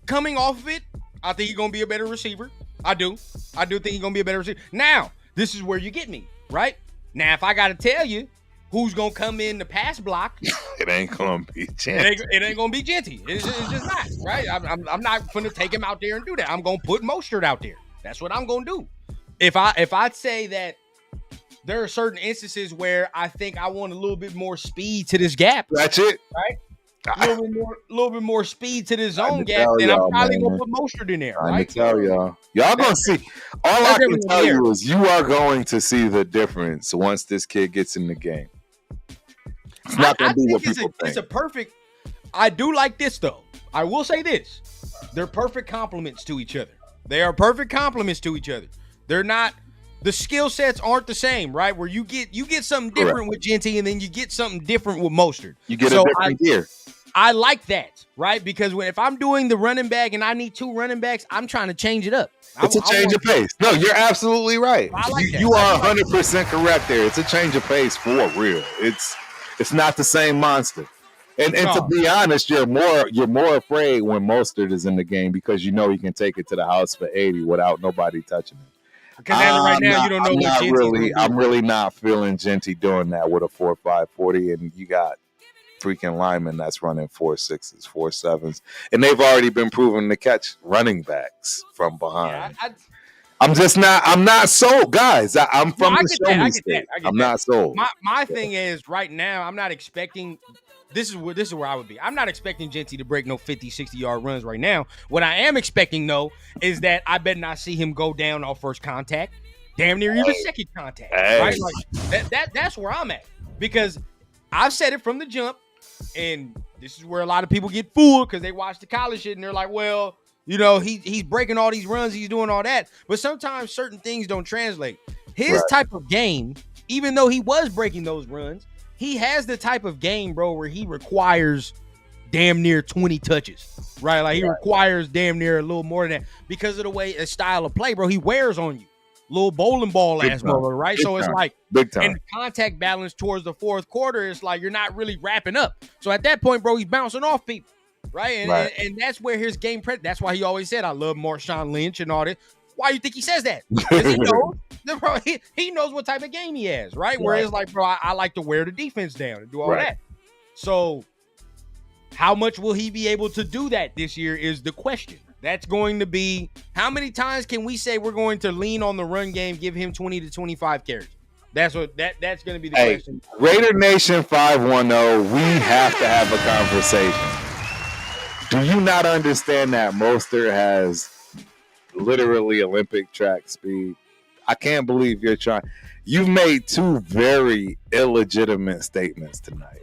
coming off of it, I think he's gonna be a better receiver. I do think he's gonna be a better receiver. Now, this is where you get me, right? Now, if I gotta tell you who's gonna come in the pass block, it ain't gonna be Jeanty. It ain't gonna be Jeanty. It's just not, right? I'm not gonna take him out there and do that. I'm gonna put Mostert out there. That's what I'm gonna do. If I say that there are certain instances where I think I want a little bit more speed to this gap. That's it, right? A little bit more speed to the zone gap, then I'm probably gonna put Mostert in there. Right? Tell y'all gonna see. All I can tell you is you are going to see the difference once this kid gets in the game. It's not gonna be what people think. It's a perfect. I do like this though. I will say this: they're perfect complements to each other. They are perfect complements to each other. They're not. The skill sets aren't the same, right? Where you get something different with Jeanty, and then you get something different with Mostert. You get a different gear. I like that, right? Because if I'm doing the running back and I need 2 running backs, I'm trying to change it up. It's a change of pace. No, you're absolutely right. You are 100% correct there. It's a change of pace for real. It's not the same monster. And to be honest, you're more afraid when Mostert is in the game because you know he can take it to the house for 80 without nobody touching him. Because right now you don't know what Jeanty I'm really not feeling Jeanty doing that with a 4.5 40, and you got freaking lineman that's running 4.6s, 4.7s, and they've already been proven to catch running backs from behind. Yeah, I'm not sold, guys. I'm from the show me state. I'm not sold. My thing is right now, I'm not expecting. This is where I would be. I'm not expecting Jeanty to break no 50, 60-yard runs right now. What I am expecting, though, is that I better not see him go down off first contact, damn near even second contact. Right? Like that's where I'm at. Because I've said it from the jump, and this is where a lot of people get fooled because they watch the college shit and they're like, well, you know, he's breaking all these runs, he's doing all that. But sometimes certain things don't translate. His type of game, even though he was breaking those runs, he has the type of game, bro, where he requires damn near 20 touches, right? Like he requires damn near a little more than that because of the way a style of play, bro. He wears on you, little bowling ball ass bowler, right? So it's like, and the contact balance towards the fourth quarter is like you're not really wrapping up. So at that point, bro, he's bouncing off people, right? And that's where his game. That's why he always said, "I love Marshawn Lynch" and all that. Why you think he says that? Because he knows, bro, he knows what type of game he has, right? Where it's like, bro, I like to wear the defense down and do all that. So how much will he be able to do that this year is the question. That's going to be, how many times can we say we're going to lean on the run game, give him 20 to 25 carries? That's going to be the question. Raider Nation 510, we have to have a conversation. Do you not understand that Mostert has literally Olympic track speed? I can't believe you've made two very illegitimate statements tonight.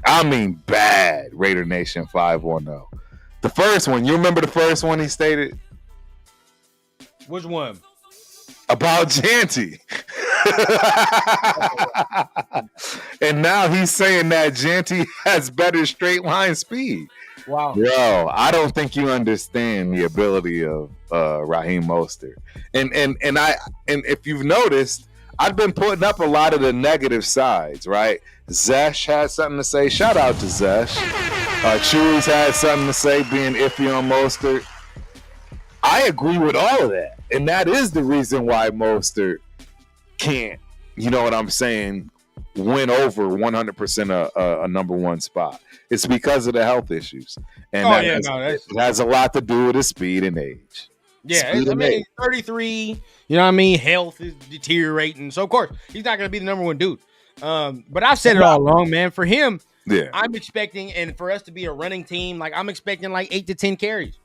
I mean bad, Raider Nation 510. The first one, you remember the first one he stated? Which one? About Jeanty. And now he's saying that Jeanty has better straight line speed. Wow. Bro, I don't think you understand the ability of Raheem Mostert. And if you've noticed, I've been putting up a lot of the negative sides, right? Zesh had something to say. Shout out to Zesh. Chewy's had something to say, being iffy on Mostert. I agree with all of that. And that is the reason why Mostert can't, you know what I'm saying, win over 100% a number one spot. It's because of the health issues. And it has a lot to do with his speed and age. Yeah, I mean, 33, you know what I mean? Health is deteriorating. So, of course, he's not going to be the number one dude. But I've said it all along, man. For him, I'm expecting, and for us to be a running team, like I'm expecting like 8 to 10 carries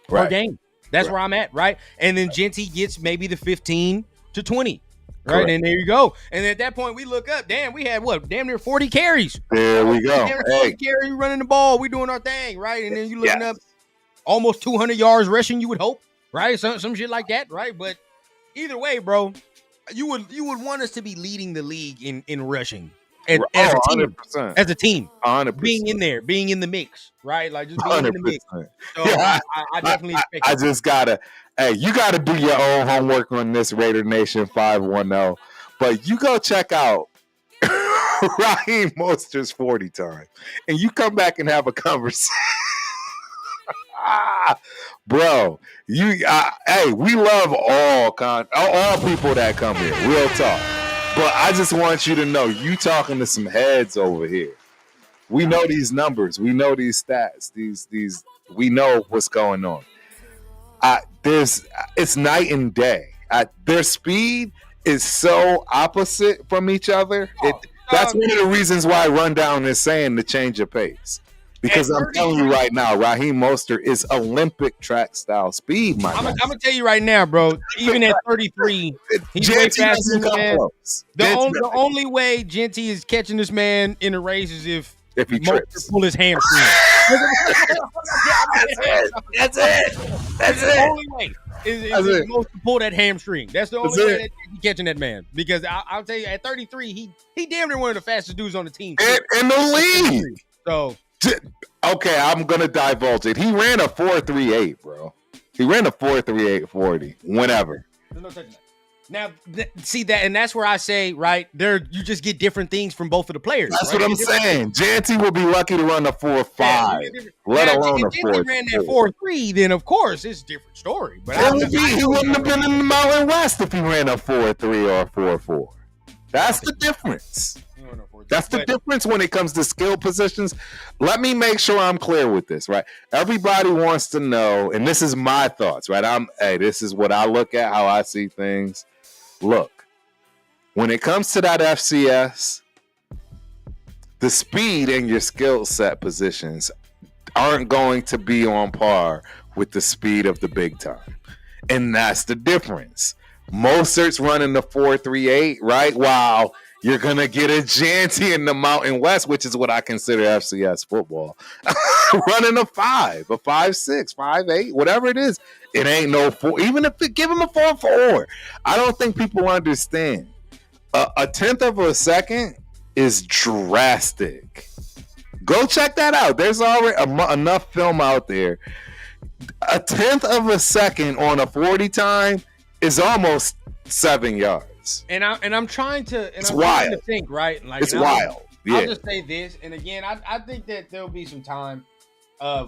per game. That's where I'm at, right? And then Jeanty gets maybe the 15 to 20. Right, correct. And there you go. And at that point, we look up. Damn, we had what? Damn near 40 carries. There we go. Damn near 40 carries, running the ball. We doing our thing, right? And then you looking up almost 200 yards rushing. You would hope, right? Some shit like that, right? But either way, bro, you would want us to be leading the league in rushing as a team. 100%. As a team, 100%. being in the mix, right? Like just being 100%. In the mix. So I definitely expect. I just gotta. Hey, you got to do your own homework on this, Raider Nation 510. But you go check out Raheem Mostert's 40 time, and you come back and have a conversation. Bro, hey, we love all people that come here. Real talk. But I just want you to know, you talking to some heads over here. We know these numbers. We know these stats. These. We know what's going on. It's night and day. Their speed is so opposite from each other. That's one of the reasons why Rundown is saying to change your pace. Because I'm telling you right now, Raheem Mostert is Olympic track style speed, I'm gonna tell you right now, bro. Even at 33, he's way faster than the man. The only way Jeanty is catching this man in a race is if he trips, pull his hamstring. That's it. The only way is to pull that hamstring. That's the only way that he's catching that man. Because I'll tell you, at 33, he damn near one of the fastest dudes on the team. In the league. So okay, I'm gonna divulge it. He ran a 4.38, bro. He ran a 4.38 40. Whenever. There's no touching that. Now, see that, and that's where I say, right there, you just get different things from both of the players. That's what I'm saying. Jeanty will be lucky to run a 4.5, let alone a 4.4. If Jeanty ran that 4.3, then of course it's a different story. But he wouldn't have been in the Mountain West if he ran a 4.3 or a 4.4. That's the difference. He ran a 4.3. That's the difference when it comes to skill positions. Let me make sure I'm clear with this, right? Everybody wants to know, and this is my thoughts, right? This is what I look at, how I see things. Look, when it comes to that FCS, the speed in your skill set positions aren't going to be on par with the speed of the big time. And that's the difference. Mostert's running the 4.38, right? Wow. You're going to get a Jeanty in the Mountain West, which is what I consider FCS football. Running a 5, a 5.6, 5.8, whatever it is. It ain't no 4. Even if they give him a 4.4. I don't think people understand. A tenth of a second is drastic. Go check that out. There's already enough film out there. A tenth of a second on a 40 time is almost 7 yards. And I'm trying to. And it's I'm wild. trying to think, right? Like, it's wild. I'll just say this, and again, I think that there'll be some time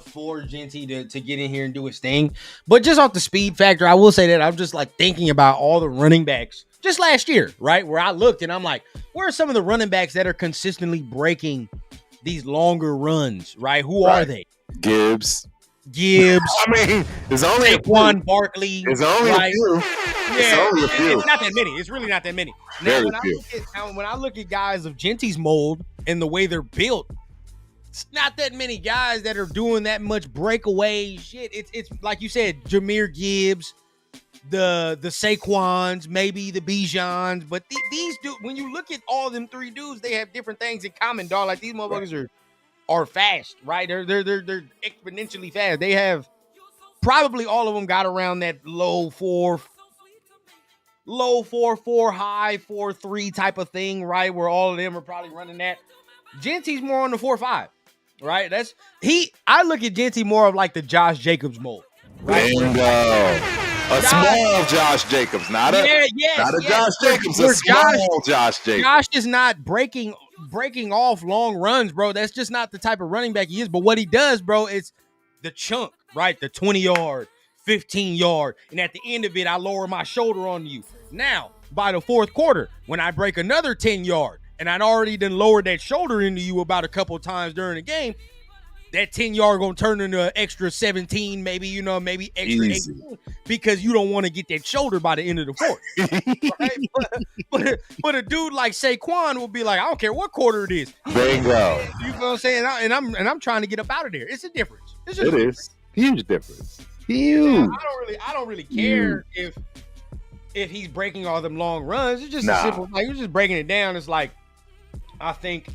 for Jeanty to get in here and do his thing. But just off the speed factor, I will say that I'm just like thinking about all the running backs just last year, right? Where I looked and I'm like, where are some of the running backs that are consistently breaking these longer runs, right? Who are they? Gibbs. I mean, there's only Saquon Barkley. There's only a few. Yeah, it's not that many. It's really not that many. Now, when I look at guys of Jeanty's mold and the way they're built, it's not that many guys that are doing that much breakaway shit. It's like you said, Jahmyr Gibbs, the Saquons, maybe the Bijans, but these dudes, when you look at all them three dudes, they have different things in common, dog. Like these motherfuckers are fast, right? They're exponentially fast. They have probably all of them got around that low 4.4, high 4.3 type of thing, right? Where all of them are probably running that. Jeanty's more on the 4.5, right? I look at Jeanty more of like the Josh Jacobs mold, right? Bingo. Small Josh Jacobs, not a Josh Jacobs, a small Josh Jacobs. Josh is not breaking off long runs, bro. That's just not the type of running back he is. But what he does, bro, is the chunk, right? The 20-yard, 15-yard, and at the end of it, I lower my shoulder on you. Now, by the fourth quarter, when I break another 10-yard, and I'd already done lowered that shoulder into you about a couple of times during the game, that 10-yard gonna turn into an extra 17, maybe, maybe extra 18, because you don't want to get that shoulder by the end of the fourth. Right? But a dude like Saquon will be like, I don't care what quarter it is. Bingo. You know what I'm saying? And I'm trying to get up out of there. It's a difference. It is huge difference. Huge. Yeah, I don't really care if he's breaking all them long runs. It's just a simple, like, you're just breaking it down. It's like, I think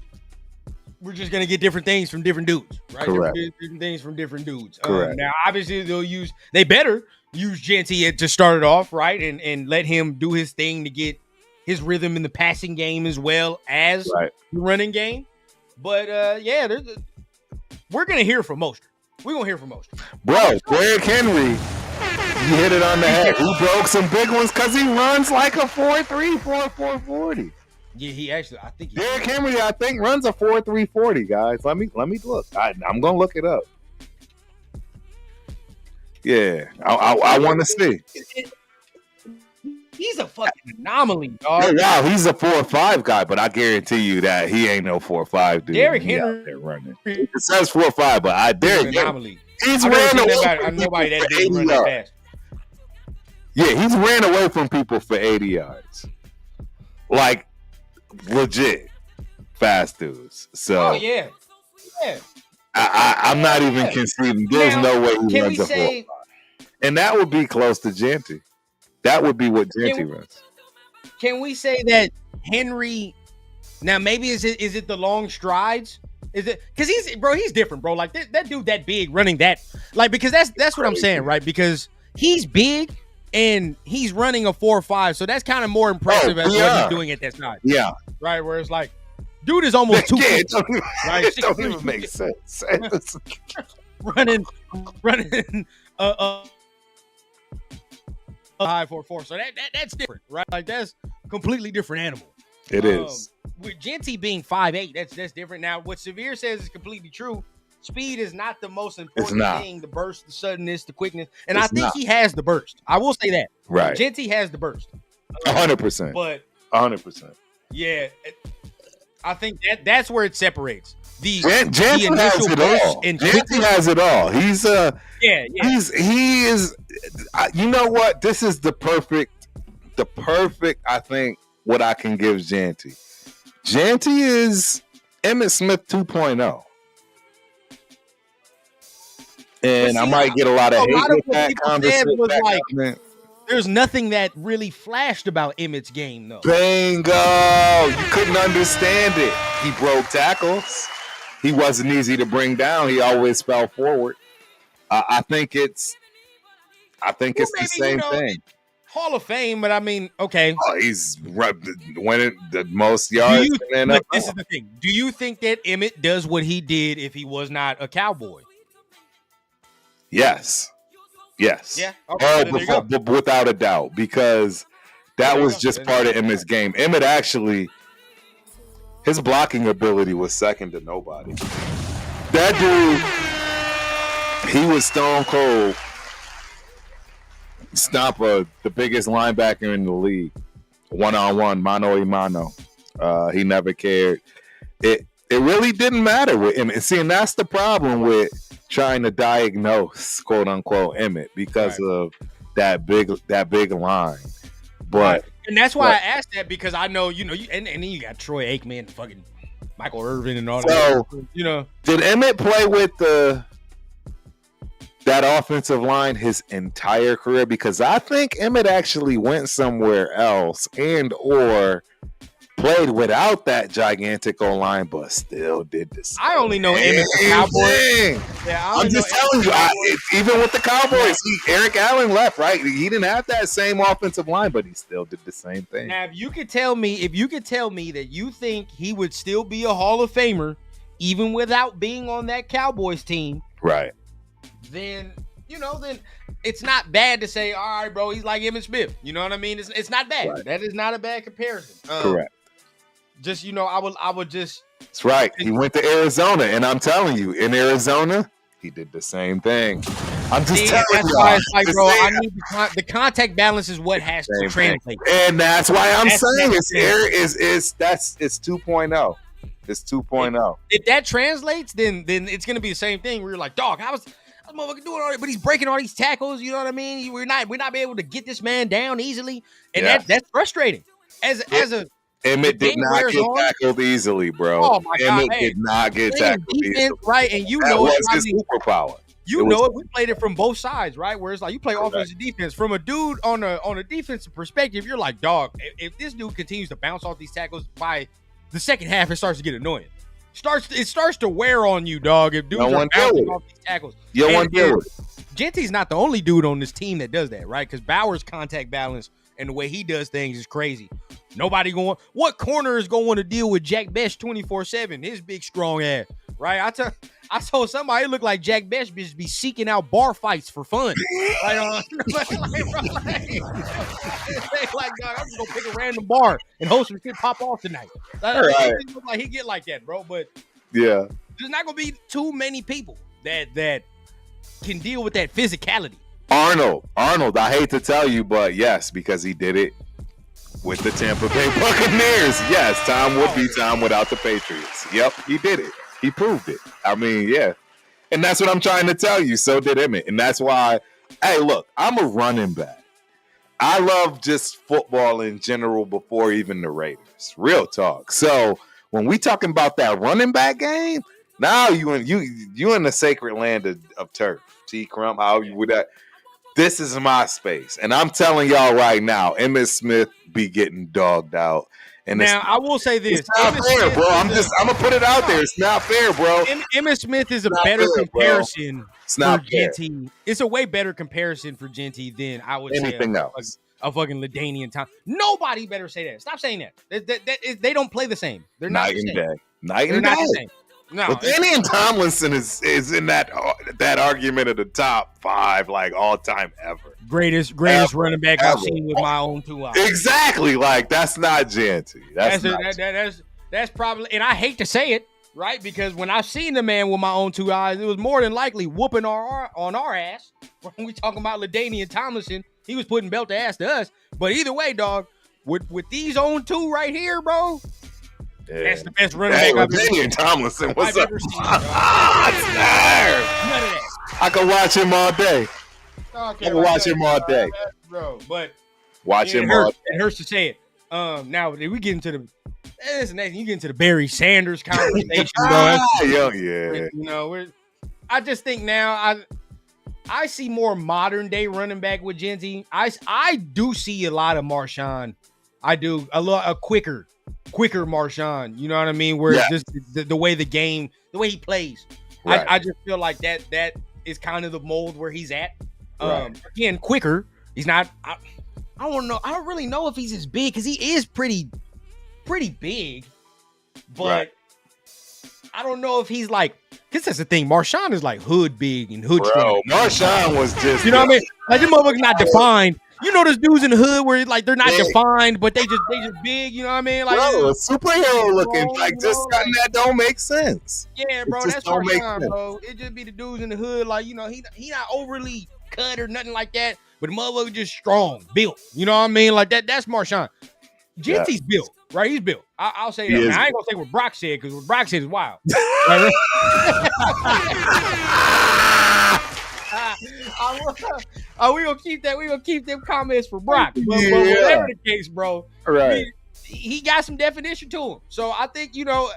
we're just going to get different things from different dudes, right? Correct. Different things from different dudes. Correct. Now, obviously, they better use Jeanty to start it off, right? And let him do his thing to get his rhythm in the passing game as well as the running game. But, we're going to hear from Mostert. We're going to hear from Mostert. Bro, Derrick Henry, you hit it on the head. He broke some big ones because he runs like a 4.3, 4.40. Yeah, he actually, I think Derrick Henry, runs a 4.340, guys. Let me look. I'm gonna look it up. Yeah, I want to see. He's a fucking anomaly, dog. Yeah, wow, he's a 4.5 guy, but I guarantee you that he ain't no 4.5 dude. Derrick Henry out there running. It says 4.5, but Derrick Henry, he's ran away from nobody that didn't run that fast. Yeah, he's ran away from people for 80 yards. Like, legit fast dudes. So I'm not even conceding. There's no way he runs a 4.5. And that would be close to Jeanty. That would be what Jeanty runs. Can we say that Henry? Now, maybe is it the long strides? Is it because he's different, bro? Like that dude that big running that, like, because that's what I'm saying, right? Because he's big and he's running a 4.5, so that's kind of more impressive as what he's doing at that size. Yeah, right. Where it's like, dude is almost 2 feet. Right? It don't even make sense. running a high 4.4, so that's different, right? Like that's completely different animal. It is. With Jeanty being 5'8", that's different. Now, what Severe says is completely true. Speed is not the most important thing. The burst, the suddenness, the quickness, and I think he has the burst. I will say that. Right. Jeanty has the burst. 100%. But 100%. Yeah, I think that's where it separates. The initial burst and Jeanty has it all. He's he is. You know what? This is the perfect. I think what I can give Jeanty. Jeanty is Emmitt Smith 2.0. And I might get a lot of hate with that conversation. There's nothing that really flashed about Emmitt's game, though. Bingo! You couldn't understand it. He broke tackles. He wasn't easy to bring down. He always fell forward. I think it's the same thing. Hall of Fame, but I mean, okay. Oh, he's winning the most yards. This is the thing. Do you think that Emmitt does what he did if he was not a Cowboy? Yes. Yeah. Okay, but without a doubt, because that was just part of Emmitt's game. Emmitt actually, his blocking ability was second to nobody. That dude, he was stone cold. Stomp the biggest linebacker in the league, 1-on-1, mano a mano. He never cared. It really didn't matter with Emmitt. See, and that's the problem with trying to diagnose, quote unquote, Emmitt because of that big line. But and that's why I asked that, because I know and then you got Troy Aikman, fucking Michael Irvin, and all that. So did Emmitt play with that offensive line his entire career? Because I think Emmitt actually went somewhere else and or played without that gigantic O-line, but still did this. I only know Emmitt the Cowboys. Yeah, I'm just telling you, even with the Cowboys, Eric Allen left, right? He didn't have that same offensive line, but he still did the same thing. Now, if you could tell me that you think he would still be a Hall of Famer even without being on that Cowboys team, right? Then it's not bad to say, all right, bro, he's like Emmitt Smith. You know what I mean? It's not bad. Right. That is not a bad comparison. Correct. Just I would just. That's right. He went to Arizona, and I'm telling you, in Arizona, he did the same thing. I'm just telling you. That's why it's like, bro, I need the contact balance is what has to translate. And that's why I'm saying it's 2.0. It's 2.0. If that translates, then it's gonna be the same thing where you're like, dog, how's motherfucker doing all that, but he's breaking all these tackles. You know what I mean? We're not be able to get this man down easily, and that's frustrating. As a Emmitt did not get tackled easily, bro. Oh my God, Emmitt did not get tackled easily. Right? And that was his superpower. We played it from both sides, right? Where it's like you play offensive defense from a dude on a defensive perspective. You're like, dog, if this dude continues to bounce off these tackles, by the second half, it starts to get annoying. It starts to wear on you, dog. If dudes are bouncing off these tackles, you don't want to deal with it. Jeanty's not the only dude on this team that does that, right? Because Bauer's contact balance and the way he does things is crazy. What corner is going to want to deal with Jack Bech 24/7? His big strong ass, right? I told somebody it looked like Jack Bech just be seeking out bar fights for fun. Like, dog, I'm just gonna pick a random bar and host some shit pop off tonight. It look like he get like that, bro. But yeah, there's not gonna be too many people that can deal with that physicality. Arnold, I hate to tell you, but yes, because he did it with the Tampa Bay Buccaneers. Yes, time would be time without the Patriots. Yep, he did it. He proved it. I mean, yeah. And that's what I'm trying to tell you. So did Emmitt. And that's why, hey, look, I'm a running back. I love just football in general before even the Raiders. Real talk. So when we talking about that running back game, now you in the sacred land of turf. T. Crump, how you would that? This is my space. And I'm telling y'all right now, Emmitt Smith be getting dogged out. And now, I will say this. It's not fair, bro. I'm going to put it out there. It's not fair, bro. Emmitt Smith is a better comparison it's not for Jeanty. It's a way better comparison for Jeanty than I would anything say else. A fucking LaDainian Tom. Nobody better say that. Stop saying that. They don't play the same. They're not the same. Night and day. No, but Danny and Tomlinson is in that argument of the top 5 like all time ever. Greatest ever, running back I've seen with my own 2 eyes. Exactly, like that's not Jeanty. That's probably, and I hate to say it, right? Because when I've seen the man with my own 2 eyes, it was more than likely whooping on our ass. When we talking about LaDainian Tomlinson, he was putting belt to ass to us. But either way, dog, with these own 2 right here, bro. Yeah. That's the best running back I've ever seen. Tomlinson, what's up? None of that. I could watch him all day. I could watch him all day, bro. But watch him all day. It hurts to say it. Now we get into the. You get into the Barry Sanders conversation, bro. Yeah. You know, I just think now I see more modern day running back with Jeanty. I do see a lot of Marshawn. I do a quicker Marshawn. You know what I mean? Where just the way the game, the way he plays. Right. I just feel like that is kind of the mold where he's at. Again, quicker. He's not. I don't know. I don't really know if he's as big because he is pretty big, but I don't know if he's like. Because that's the thing. Marshawn is like hood big and hood strong. Marshawn was just. You know what I mean? Like this motherfucker's not defined. You know, there's dudes in the hood where like they're not defined, but they just big. You know what I mean? Like a superhero looking, like just something that don't make sense. Yeah, bro, that's Marshawn, bro. It just be the dudes in the hood, like he not overly cut or nothing like that, but the motherfucker just strong, built. You know what I mean? Like that. That's Marshawn. Jeanty's built, right? He's built. I'll say that. Now, I ain't gonna say what Brock said because what Brock said is wild. We gonna keep that. We gonna keep them comments for Brock. But whatever the case, bro. Right. He got some definition to him. So I think he does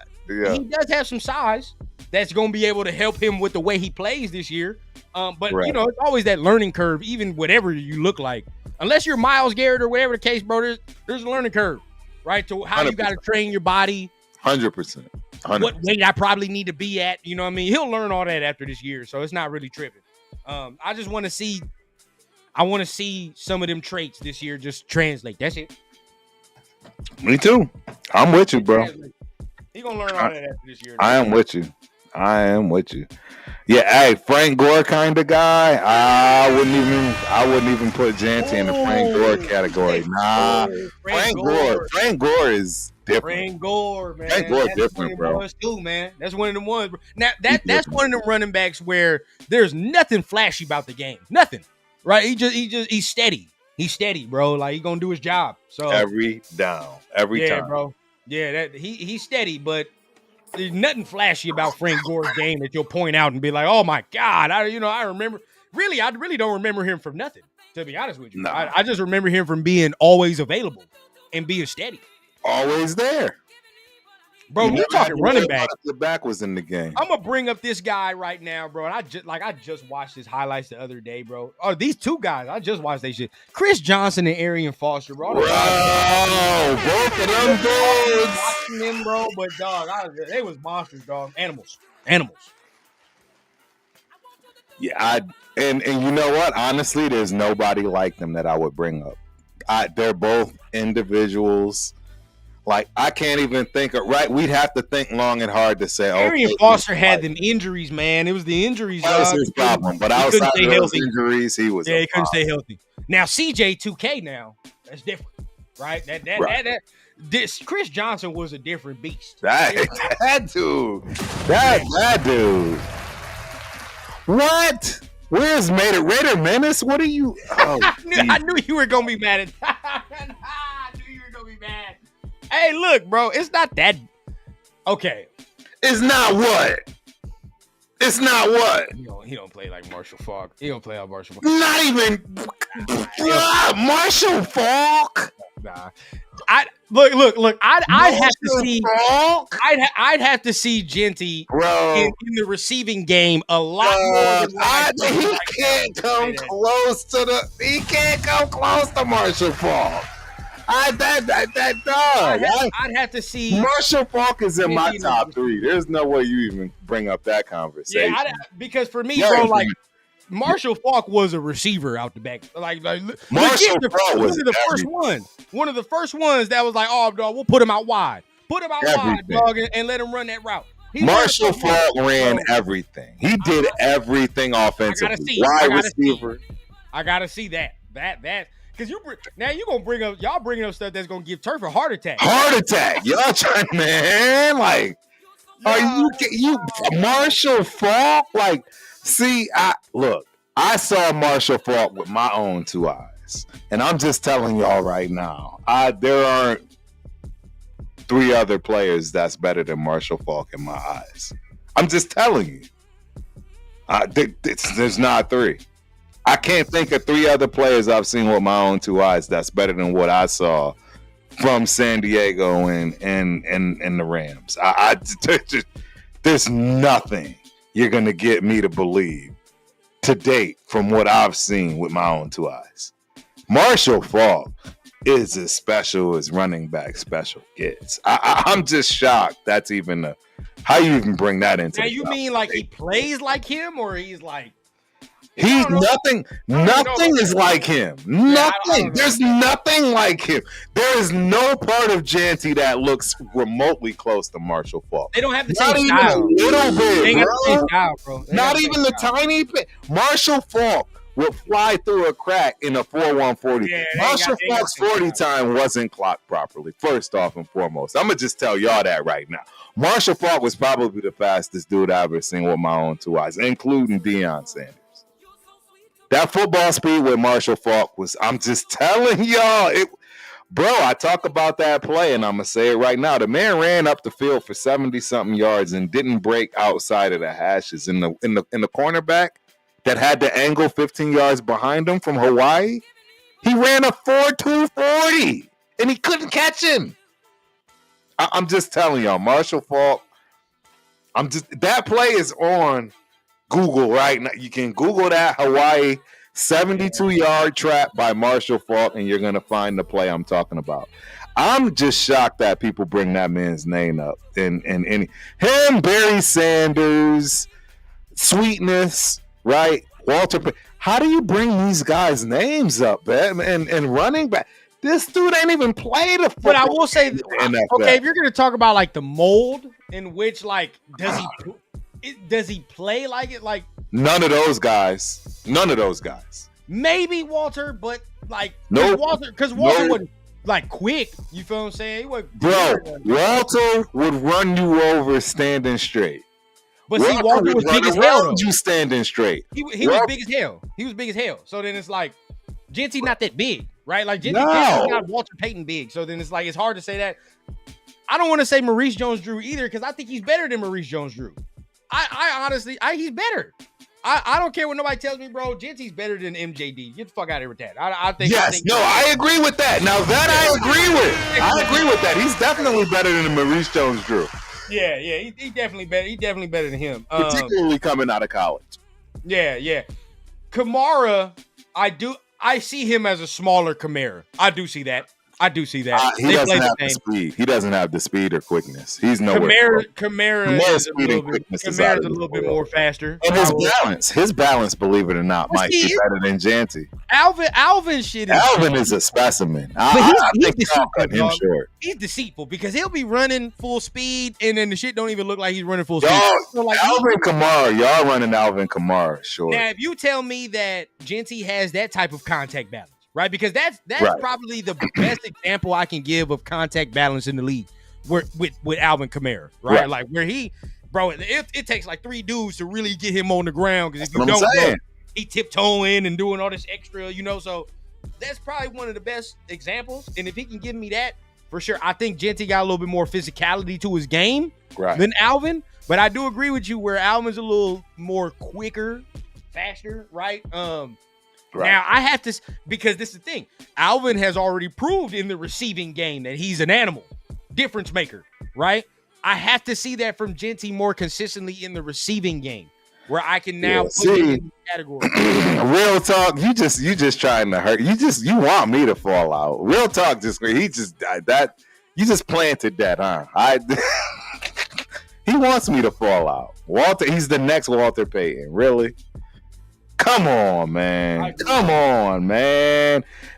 have some size that's gonna be able to help him with the way he plays this year. But it's always that learning curve, even whatever you look like. Unless you're Myles Garrett or whatever the case, bro, there's a learning curve, right? To how 100%. You got to train your body. 100%. What weight I probably need to be at. You know what I mean? He'll learn all that after this year, so it's not really tripping. I just want to see. I want to see some of them traits this year just translate. That's it. Me too. I'm with you, bro. He gonna learn all that after this year. I am with you. Yeah, hey, Frank Gore kind of guy. I wouldn't even put Jeanty in the Frank Gore category. Nah, Frank Gore is different. Frank Gore, man. Frank Gore different, bro. Too, man. That's one of them ones. Now that's one of them running backs where there's nothing flashy about the game. Nothing. Right? He's steady. He's steady, bro. Like he's gonna do his job. So every down, every time, bro. Yeah, he's steady, but there's nothing flashy about Frank Gore's game that you'll point out and be like, "Oh my God!" I remember. Really, I really don't remember him from nothing. To be honest with you, no. I just remember him from being always available and being steady, always there. Bro, we're talking running back. The back was in the game. I'm gonna bring up this guy right now, bro. And I just watched his highlights the other day, bro. Oh, these two guys, I just watched they shit. Chris Johnson and Arian Foster, bro. Both of them dudes. Watching them, bro. But dog, they was monsters, dog. Animals. Yeah, and you know what? Honestly, there's nobody like them that I would bring up. They're both individuals. Like, I can't even think of, right? We'd have to think long and hard to say, Arian Foster had them injuries, man. It was the injuries. That was his problem. But outside of those injuries, he was he couldn't stay healthy. Now, CJ2K now, that's different, right? This Chris Johnson was a different beast. That dude. That dude. What? Where's Raider Menace? What are you? Oh, I knew you were going to be mad at I knew you were going to be mad. Hey, look, bro, it's not that. Okay. It's not what? It's not what? He don't play like Marshall Faulk. He don't play like Marshall Faulk. Not even Marshall Faulk. Nah. Look. I'd have to see. I'd have to see Jeanty in the receiving game a lot more. He can't come close to Marshall Faulk. I'd have to see. Marshall Faulk is in my top 3. There's no way you even bring up that conversation. Yeah, because for me, bro, like Marshall Faulk was a receiver out the back. Like Marshall Faulk was one of the first ones that was like, oh, dog, we'll put him out wide. Put him out wide, dog, and let him run that route. Marshall Faulk ran everything. He did everything offensively. Wide receiver. I gotta see that. Because y'all bringing up stuff that's gonna give Turf a heart attack. Y'all trying, man? Like, are you Marshall Faulk? Like, see, I saw Marshall Faulk with my own 2 eyes, and I'm just telling y'all right now, there aren't 3 other players that's better than Marshall Faulk in my eyes. I'm just telling you. There's not 3. I can't think of 3 other players I've seen with my own 2 eyes that's better than what I saw from San Diego and the Rams. There's nothing you're going to get me to believe to date from what I've seen with my own 2 eyes. Marshall Faulk is as special as running back special gets. I'm just shocked that's even how you even bring that into. Now you mean like he plays like him, or he's like he's nothing is like him. Nothing. There's nothing like him. There is no part of Jeanty that looks remotely close to Marshall Faulk. They don't have the same style. Not even a little bit, they got the same style, bro. Not even the tiny bit. Marshall Faulk would fly through a crack in a 4.140. Yeah, Marshall Faulk's 40 time wasn't clocked properly, first off and foremost. I'm going to just tell y'all that right now. Marshall Faulk was probably the fastest dude I've ever seen with my own 2 eyes, including Deion Sanders. That football speed with Marshall Faulk was, I'm just telling y'all, bro, I talk about that play, and I'm going to say it right now. The man ran up the field for 70-something yards and didn't break outside of the hashes. In the cornerback that had the angle 15 yards behind him from Hawaii, he ran a 4.2 40, and he couldn't catch him. I'm just telling y'all, Marshall Faulk, that play is on Google right now. You can Google that Hawaii 72-yard trap by Marshall Faulk, and you're going to find the play I'm talking about. I'm just shocked that people bring that man's name up. And him, Barry Sanders, Sweetness, right? Walter. How do you bring these guys' names up, man? And running back. This dude ain't even played a football. But I will say, okay, if you're going to talk about like the mold in which, like, does he play like it? Like none of those guys. Maybe Walter, but like nope. Walter wasn't like quick. You feel what I'm saying? Walter would run you over standing straight. But see, Walter was big as hell. You standing straight? He was big as hell. He was big as hell. So then it's like Jeanty not that big, right? Like Jeanty not Walter Payton big. So then it's like it's hard to say that. I don't want to say Maurice Jones-Drew either because I think he's better than Maurice Jones-Drew. I honestly, he's better. I don't care what nobody tells me, bro. Jeanty's better than MJD. Get the fuck out of here with that. I think. I agree with that. Now that I agree with that. He's definitely better than Maurice Jones-Drew. Yeah, he's definitely better. He's definitely better than him, particularly coming out of college. Yeah. Kamara, I see him as a smaller Kamara. I do see that. He doesn't have the speed. He doesn't have the speed or quickness. He's nowhere. Kamara's a little bit more faster. And his balance, believe it or not, might be better than Jeanty. Alvin shit. Alvin is a specimen. I think I'll cut him short. He's deceitful because he'll be running full speed, and then the shit don't even look like he's running full speed. Alvin Kamara, y'all running Alvin Kamara short. Now, if you tell me that Jeanty has that type of contact balance. Right, because that's right. Probably the best example I can give of contact balance in the league with Alvin Kamara, right? Like where it takes like 3 dudes to really get him on the ground because if you don't, he tiptoeing and doing all this extra, So that's probably one of the best examples. And if he can give me that, for sure, I think Jeanty got a little bit more physicality to his game than Alvin. But I do agree with you where Alvin's a little more quicker, faster, right? Now, I have to, because this is the thing. Alvin has already proved in the receiving game that he's an animal, difference maker, right? I have to see that from Jeanty more consistently in the receiving game, where I can now put him in the category. Real talk, you just trying to hurt. You want me to fall out. Real talk, you just planted that, huh? He wants me to fall out. Walter, he's the next Walter Payton, really? Come on, man.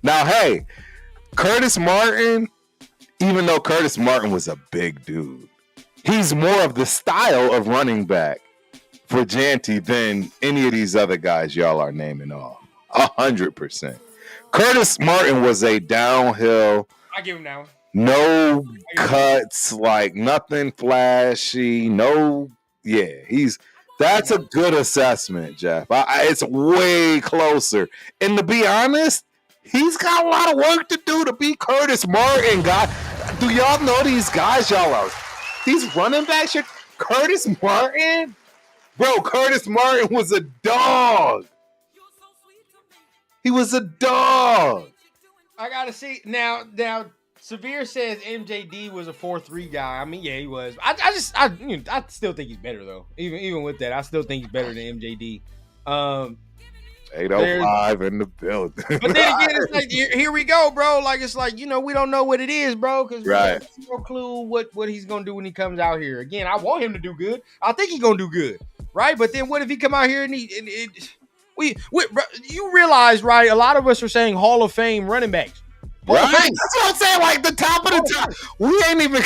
Now, hey, Curtis Martin, even though Curtis Martin was a big dude, he's more of the style of running back for Jeanty than any of these other guys y'all are naming off. 100%. Curtis Martin was a downhill. I give him that one. No cuts, like nothing flashy. That's a good assessment, Jeff. It's way closer. And to be honest, he's got a lot of work to do to be Curtis Martin, guy. do y'all know these guys? Y'all are these running backs. Curtis Martin, bro. Curtis Martin was a dog. He was a dog. I gotta see now. Severe says MJD was a 4-3 guy. I mean, yeah, he was. I still think he's better though. Even with that, I still think he's better than MJD. 805 in the building. But then again, it's like here we go, bro. Like it's like, you know, we don't know what it is, bro, because we have no clue what he's gonna do when he comes out here. Again, I want him to do good. I think he's gonna do good, right? But then what if he come out here and you realize, right? A lot of us are saying Hall of Fame running backs. Right, that's what I'm saying. Like the top of the top, we ain't even,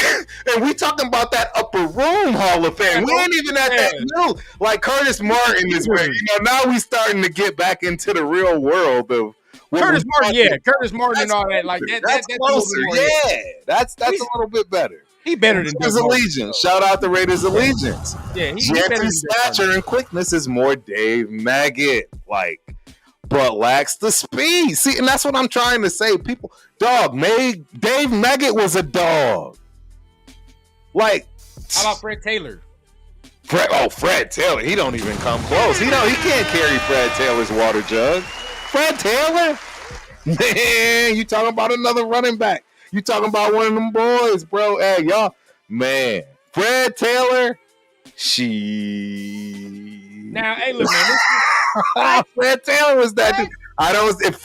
and we talking about that upper room Hall of Fame. We ain't even at that new. Like Curtis Martin is where, you know, now we starting to get back into the real world of Curtis Martin. Yeah, Curtis Martin and all that. Like that's closer. That's a little bit better. He better than Raiders Allegiance. Shout out to Raiders Allegiance. Yeah, Jeanty's stature and quickness is more Dave Maggot. Like. But lacks the speed. See, and that's what I'm trying to say. People, Dave Maggot was a dog. Like, how about Fred Taylor? Fred Taylor. He don't even come close. He can't carry Fred Taylor's water jug. Fred Taylor? Man, you talking about another running back. You talking about one of them boys, bro. Hey, y'all. Man, Fred Taylor. Now, hey, look, man. Fred Taylor was that dude. I don't. If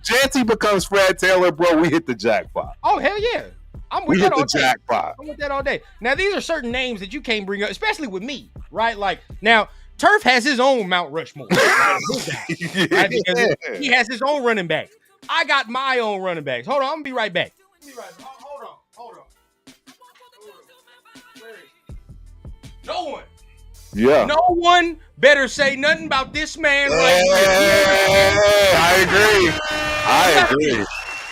Jeanty becomes Fred Taylor, bro, we hit the jackpot. Oh hell yeah, we hit the jackpot. I'm with that all day. Now these are certain names that you can't bring up, especially with me, right? Like now, Turf has his own Mount Rushmore, right? Right? Because he has his own running backs. I got my own running backs. Hold on, I'm gonna be right back. Hold on. Where is he? No one. Yeah. No one better say nothing about this man right here. I agree.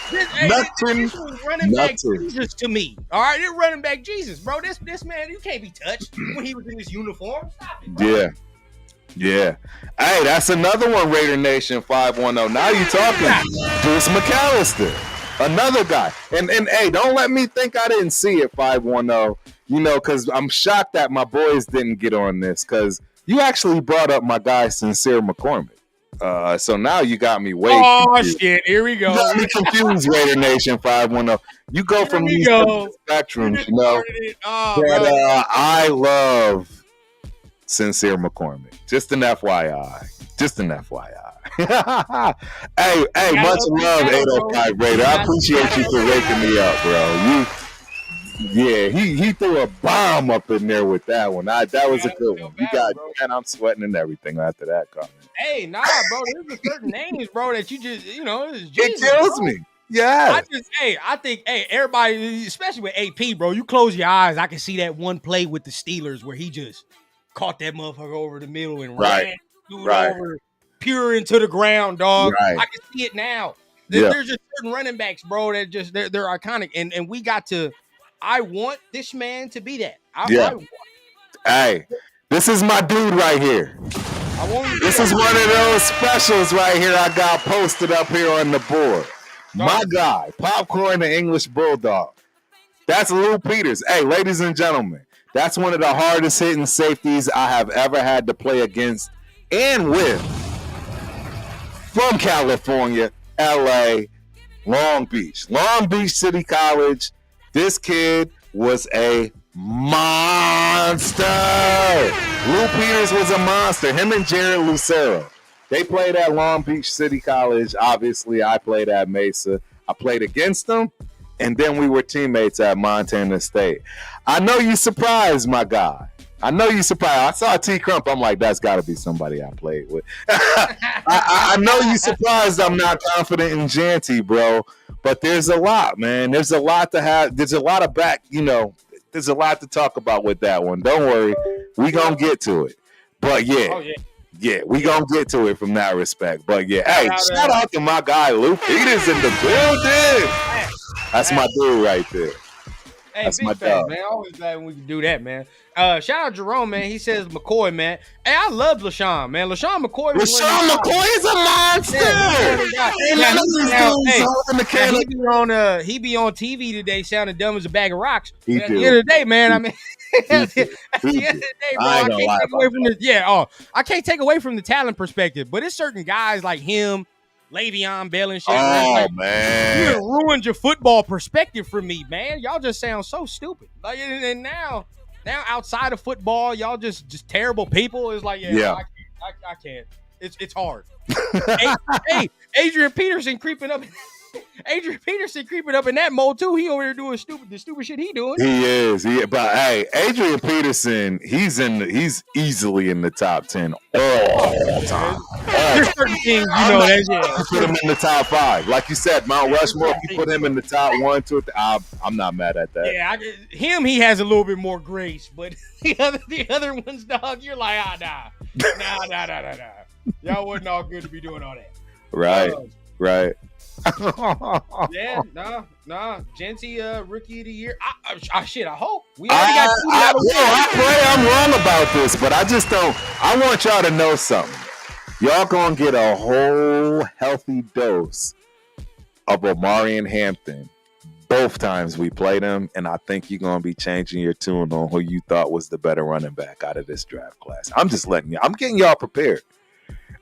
This running back Jesus to me. All right, this running back Jesus, bro. This man, you can't be touched when he was in his uniform. Stop it, bro. Yeah. Hey, that's another one, Raider Nation 510. Now you talking. Bruce McAllister. Another guy. And hey, don't let me think I didn't see it, 510. You know, because I'm shocked that my boys didn't get on this, because you actually brought up my guy, Sincere McCormick. So now you got me way confused. Shit, here we go. You got me confused, Raider Nation 510. You go from these spectrums, you know. But I love Sincere McCormick. Just an FYI. Hey, much love, 805 Raider. I appreciate you for waking me up, bro. He threw a bomb up in there with that one. That was a good one. Man, I'm sweating and everything after that comment. Hey, nah, bro. There's certain names, bro, that you just, you know, it's Jesus, it kills me. Yeah. I think everybody, especially with AP, bro, you close your eyes, I can see that one play with the Steelers where he just caught that motherfucker over the middle and ran over pure into the ground, dog. Right. I can see it now. There's just certain running backs, bro, that just they're iconic, and we got to. I want this man to be that. Hey, this is my dude right here. This is one of those specials right here I got posted up here on the board. My guy, Popcorn the English Bulldog. That's Lou Peters. Hey, ladies and gentlemen, that's one of the hardest hitting safeties I have ever had to play against and with. From California, LA, Long Beach City College. This kid was a monster. Lou Peters was a monster. Him and Jared Lucero. They played at Long Beach City College. Obviously, I played at Mesa. I played against them, and then we were teammates at Montana State. I know you surprised, my guy. I know you surprised. I saw T Crump. I'm like, that's got to be somebody I played with. I know you surprised I'm not confident in Jeanty, bro. But there's a lot, man. There's a lot to have. There's a lot of there's a lot to talk about with that one. Don't worry. We going to get to it. But yeah, we going to get to it from that respect. But yeah, hey, shout out to my guy, Lou Peters in the building. That's my dude right there. Hey, That's big my fan, dog. man. Always glad when we can do that, man. Shout out Jerome, man. He says McCoy, man. Hey, I love LaShawn, man. LaShawn McCoy was LaShawn McCoy is a monster. He be on TV today sounding dumb as a bag of rocks. He At the end of the day, man, I mean, at the end of the day, bro, I can't take away from the I can't take away from the talent perspective, but it's certain guys like him, Le'Veon Bell and shit. Oh, man. You ruined your football perspective for me, man. Y'all just sound so stupid. Like, and now outside of football, y'all just terrible people. It's like, I can't. It's hard. hey, Adrian Peterson creeping up. Adrian Peterson creeping up in that mode too. He over there doing the stupid shit he doing. He is. But hey, Adrian Peterson, he's easily in the top 10 all the time. There's certain things, Put him in the top 5. Like you said, Mount Rushmore, if you put him in the top 1, 2, 3, I'm not mad at that. Yeah, he has a little bit more grace, but the other ones, dog, you're like, nah. Y'all wasn't all good to be doing all that. Right. Yeah, nah. Jeanty, rookie of the year. I hope. We already got I pray I'm wrong about this, but I just don't. I want y'all to know something. Y'all gonna get a whole healthy dose of Omarion Hampton both times we played him, and I think you're gonna be changing your tune on who you thought was the better running back out of this draft class. I'm just letting you. I'm getting y'all prepared.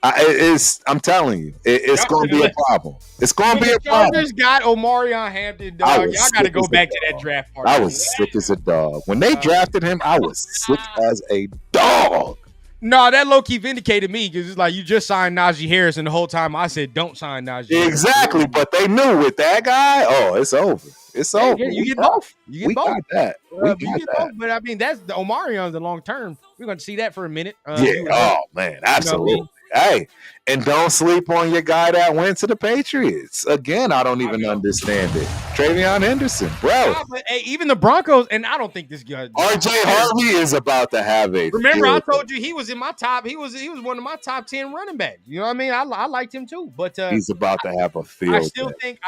I'm telling you, it's going to be a problem. It's going to be a problem. Chargers got Omarion Hampton, dog. Y'all got to go back to that draft part. I was sick as a dog. When they drafted him, I was sick as a dog. No, that low-key vindicated me because it's like you just signed Najee Harris, and the whole time I said, don't sign Najee. Exactly, but they knew with that guy, it's over. It's over. Yeah, you get both. You get both. Got that. We got that. Both, but I mean, that's the Omarion's the long term. We're going to see that for a minute. Man, absolutely. Hey, and don't sleep on your guy that went to the Patriots. Again, I don't even understand it. Travion Henderson, bro. But, hey, even the Broncos, and I don't think this guy. RJ Harvey is about to have a. Remember, I told you he was in my top. He was one of my top 10 running backs. You know what I mean? I liked him too, but he's about to have a field. I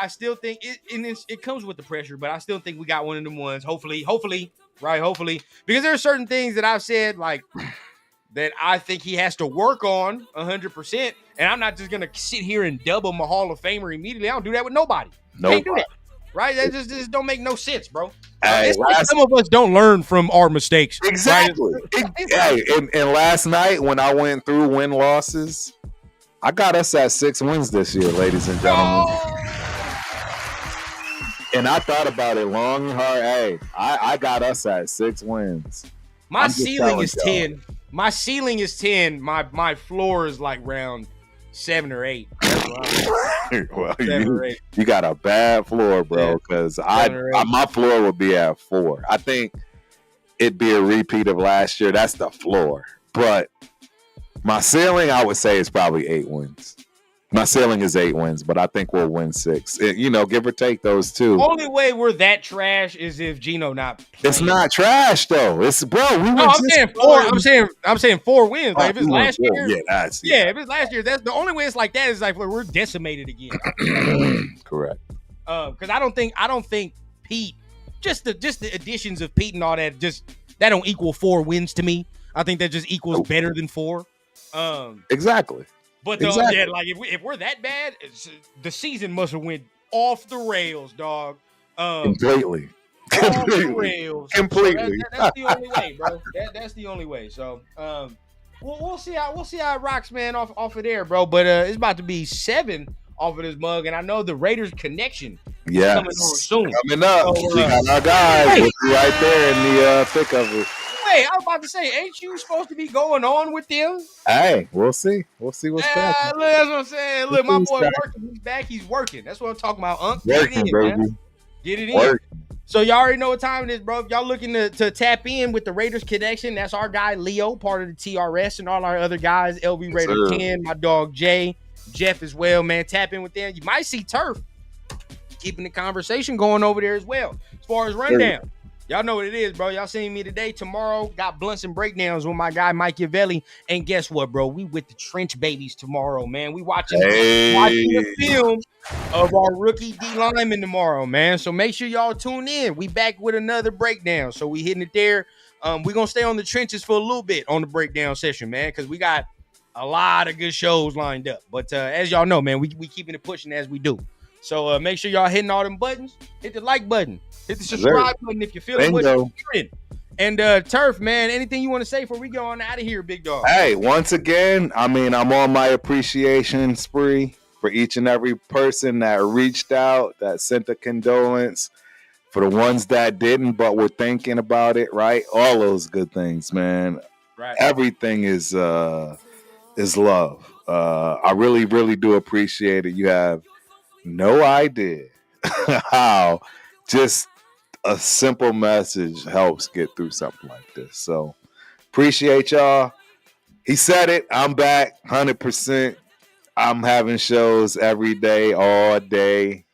still think it, and it comes with the pressure, but I still think we got one of them ones. Hopefully, because there are certain things that I've said like. That I think he has to work on 100%. And I'm not just going to sit here and double my Hall of Famer immediately. I don't do that with nobody. Can't do that. Right? That just don't make no sense, bro. Some of us don't learn from our mistakes. Exactly. Right? And last night when I went through win-losses, I got us at 6 wins this year, ladies and gentlemen. And I thought about it long and hard. Hey, I got us at 6 wins. My ceiling is 10. My ceiling is 10. My floor is like round 7 or 8. Well, you got a bad floor, bro. Because my floor would be at 4. I think it'd be a repeat of last year. That's the floor. But my ceiling, I would say, is probably 8 wins. My ceiling is 8 wins, but I think we'll win 6. Give or take those 2. Only way we're that trash is if Geno not playing. It's not trash though. It's I'm saying 4 wins. Like if it's last year, if it's last year, that's the only way it's like that is like we're decimated again. Correct. Because I don't think Pete, just the additions of Pete and all that, that don't equal 4 wins to me. I think that just equals better than 4. Exactly. But if we're that bad, the season must have went off the rails, dog. Completely. Off the rails. Completely. So that's the only way, bro. That's the only way. So we'll see how it rocks, man, off of there, bro. But it's about to be 7 off of this mug, and I know the Raiders connection is coming on soon. Coming up. So, we got our guys. We'll be right there in the thick of it. Hey, I was about to say, ain't you supposed to be going on with them? Hey, we'll see. We'll see what's happening. Look, that's what I'm saying. Look, my boy working. He's back. He's working. That's what I'm talking about, Unc. Working, baby. Man. Get it in. So y'all already know what time it is, bro. If y'all looking to tap in with the Raiders connection, that's our guy Leo, part of the TRS, and all our other guys, LV Raider 10, my dog Jay, Jeff as well, man. Tap in with them. You might see Turf keeping the conversation going over there as well. As far as rundown. Y'all know what it is, bro. Y'all seen me today. Tomorrow, got blunts and breakdowns with my guy Mike Yavelli. And guess what, bro? We with the Trench Babies tomorrow, man. We watching the film of our rookie D lineman tomorrow, man. So make sure y'all tune in. We back with another breakdown. So we hitting it there. We're gonna stay on the trenches for a little bit on the breakdown session, man, because we got a lot of good shows lined up. But as y'all know, man, we keeping it pushing as we do. So make sure y'all hitting all them buttons. Hit the like button. Hit the subscribe button if you're feeling what you're hearing. And Turf, man, anything you want to say before we go on out of here, big dog? Hey, once again, I mean, I'm on my appreciation spree for each and every person that reached out, that sent a condolence. For the ones that didn't, but were thinking about it, right? All those good things, man. Right. Everything is love. I really, really do appreciate it. You have no idea how just a simple message helps get through something like this. So appreciate y'all. He said it. I'm back 100%. I'm having shows every day, all day,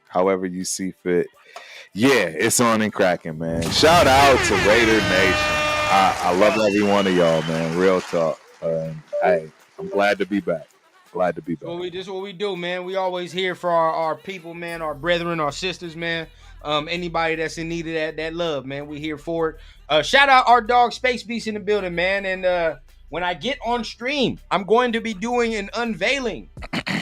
however you see fit. Yeah, it's on and cracking, man. Shout out to Raider Nation. I love every one of y'all, man. Real talk. Hey, I'm glad to be back. Glad to be back. This is what we do, man. We always here for our people, man, our brethren, our sisters, man. Anybody that's in need of that love, man. We here for it. Shout out our dog Space Beast in the building, man. And when I get on stream, I'm going to be doing an unveiling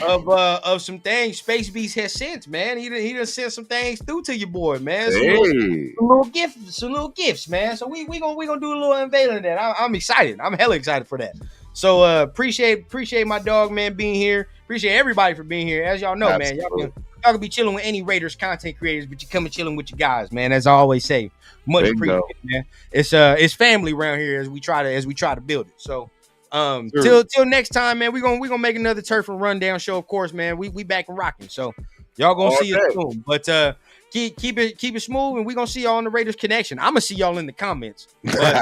of some things Space Beast has sent, man. He done sent some things through to your boy, man. Some little gifts, man. So we gonna do a little unveiling of that. I'm excited. I'm hella excited for that. So appreciate my dog, man, being here. Appreciate everybody for being here. As y'all know, Absolutely. man, y'all can be chilling with any Raiders content creators, but you come and chilling with your guys, man. As I always say, much appreciated, man. It's family around here as we try to build it. So till next time, man, we gonna make another Turf and Rundown show, of course, man. We back and rocking. So y'all gonna see us soon. But keep it smooth, and we gonna see y'all on the Raiders Connection. I'm gonna see y'all in the comments. But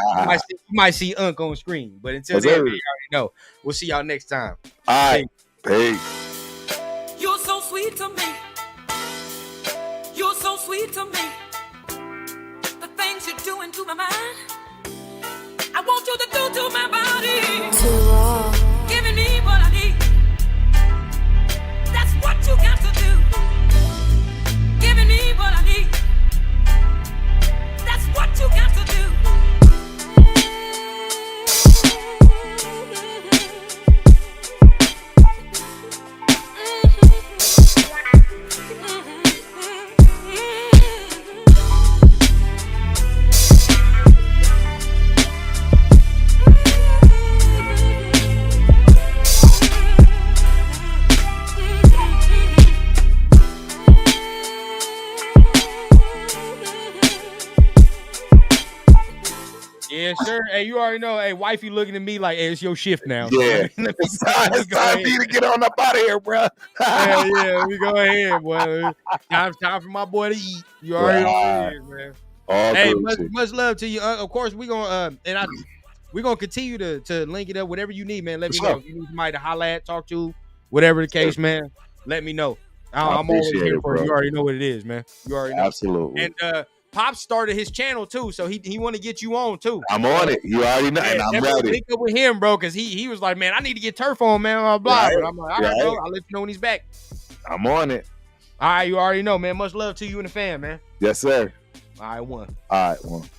you might see Unc on screen. But until then, man, you already know. We'll see y'all next time. All right. Peace. You're so sweet to me. You're so sweet to me. The things you're doing to my mind, I want you to do to my body. Too long. Giving me what I need. That's what you got to do. Giving me what I need. That's what you got to do. Yeah, sure. Hey, you already know. Hey, wifey looking at me like, hey, it's your shift now. Yeah. It's time for you to get on up out of here, bro. yeah, we go ahead, boy. Time for my boy to eat. You already know what it is, man. Hey, much love to you. Of course, we're gonna continue to link it up. Whatever you need, man. Let me know. If you need somebody to holler at, talk to, whatever the case, man. Let me know. I'm always here for you. You already know what it is, man. You already know. Absolutely. And Pop started his channel too, so he want to get you on too. I'm on it. You already know, and I'm ready. Link up with him, bro, because he was like, man, I need to get Turf on, man. Blah blah. Right, but I'm like, all right, bro, I'll let you know when he's back. I'm on it. All right, you already know, man. Much love to you and the fam, man. Yes, sir. All right, one. All right, one.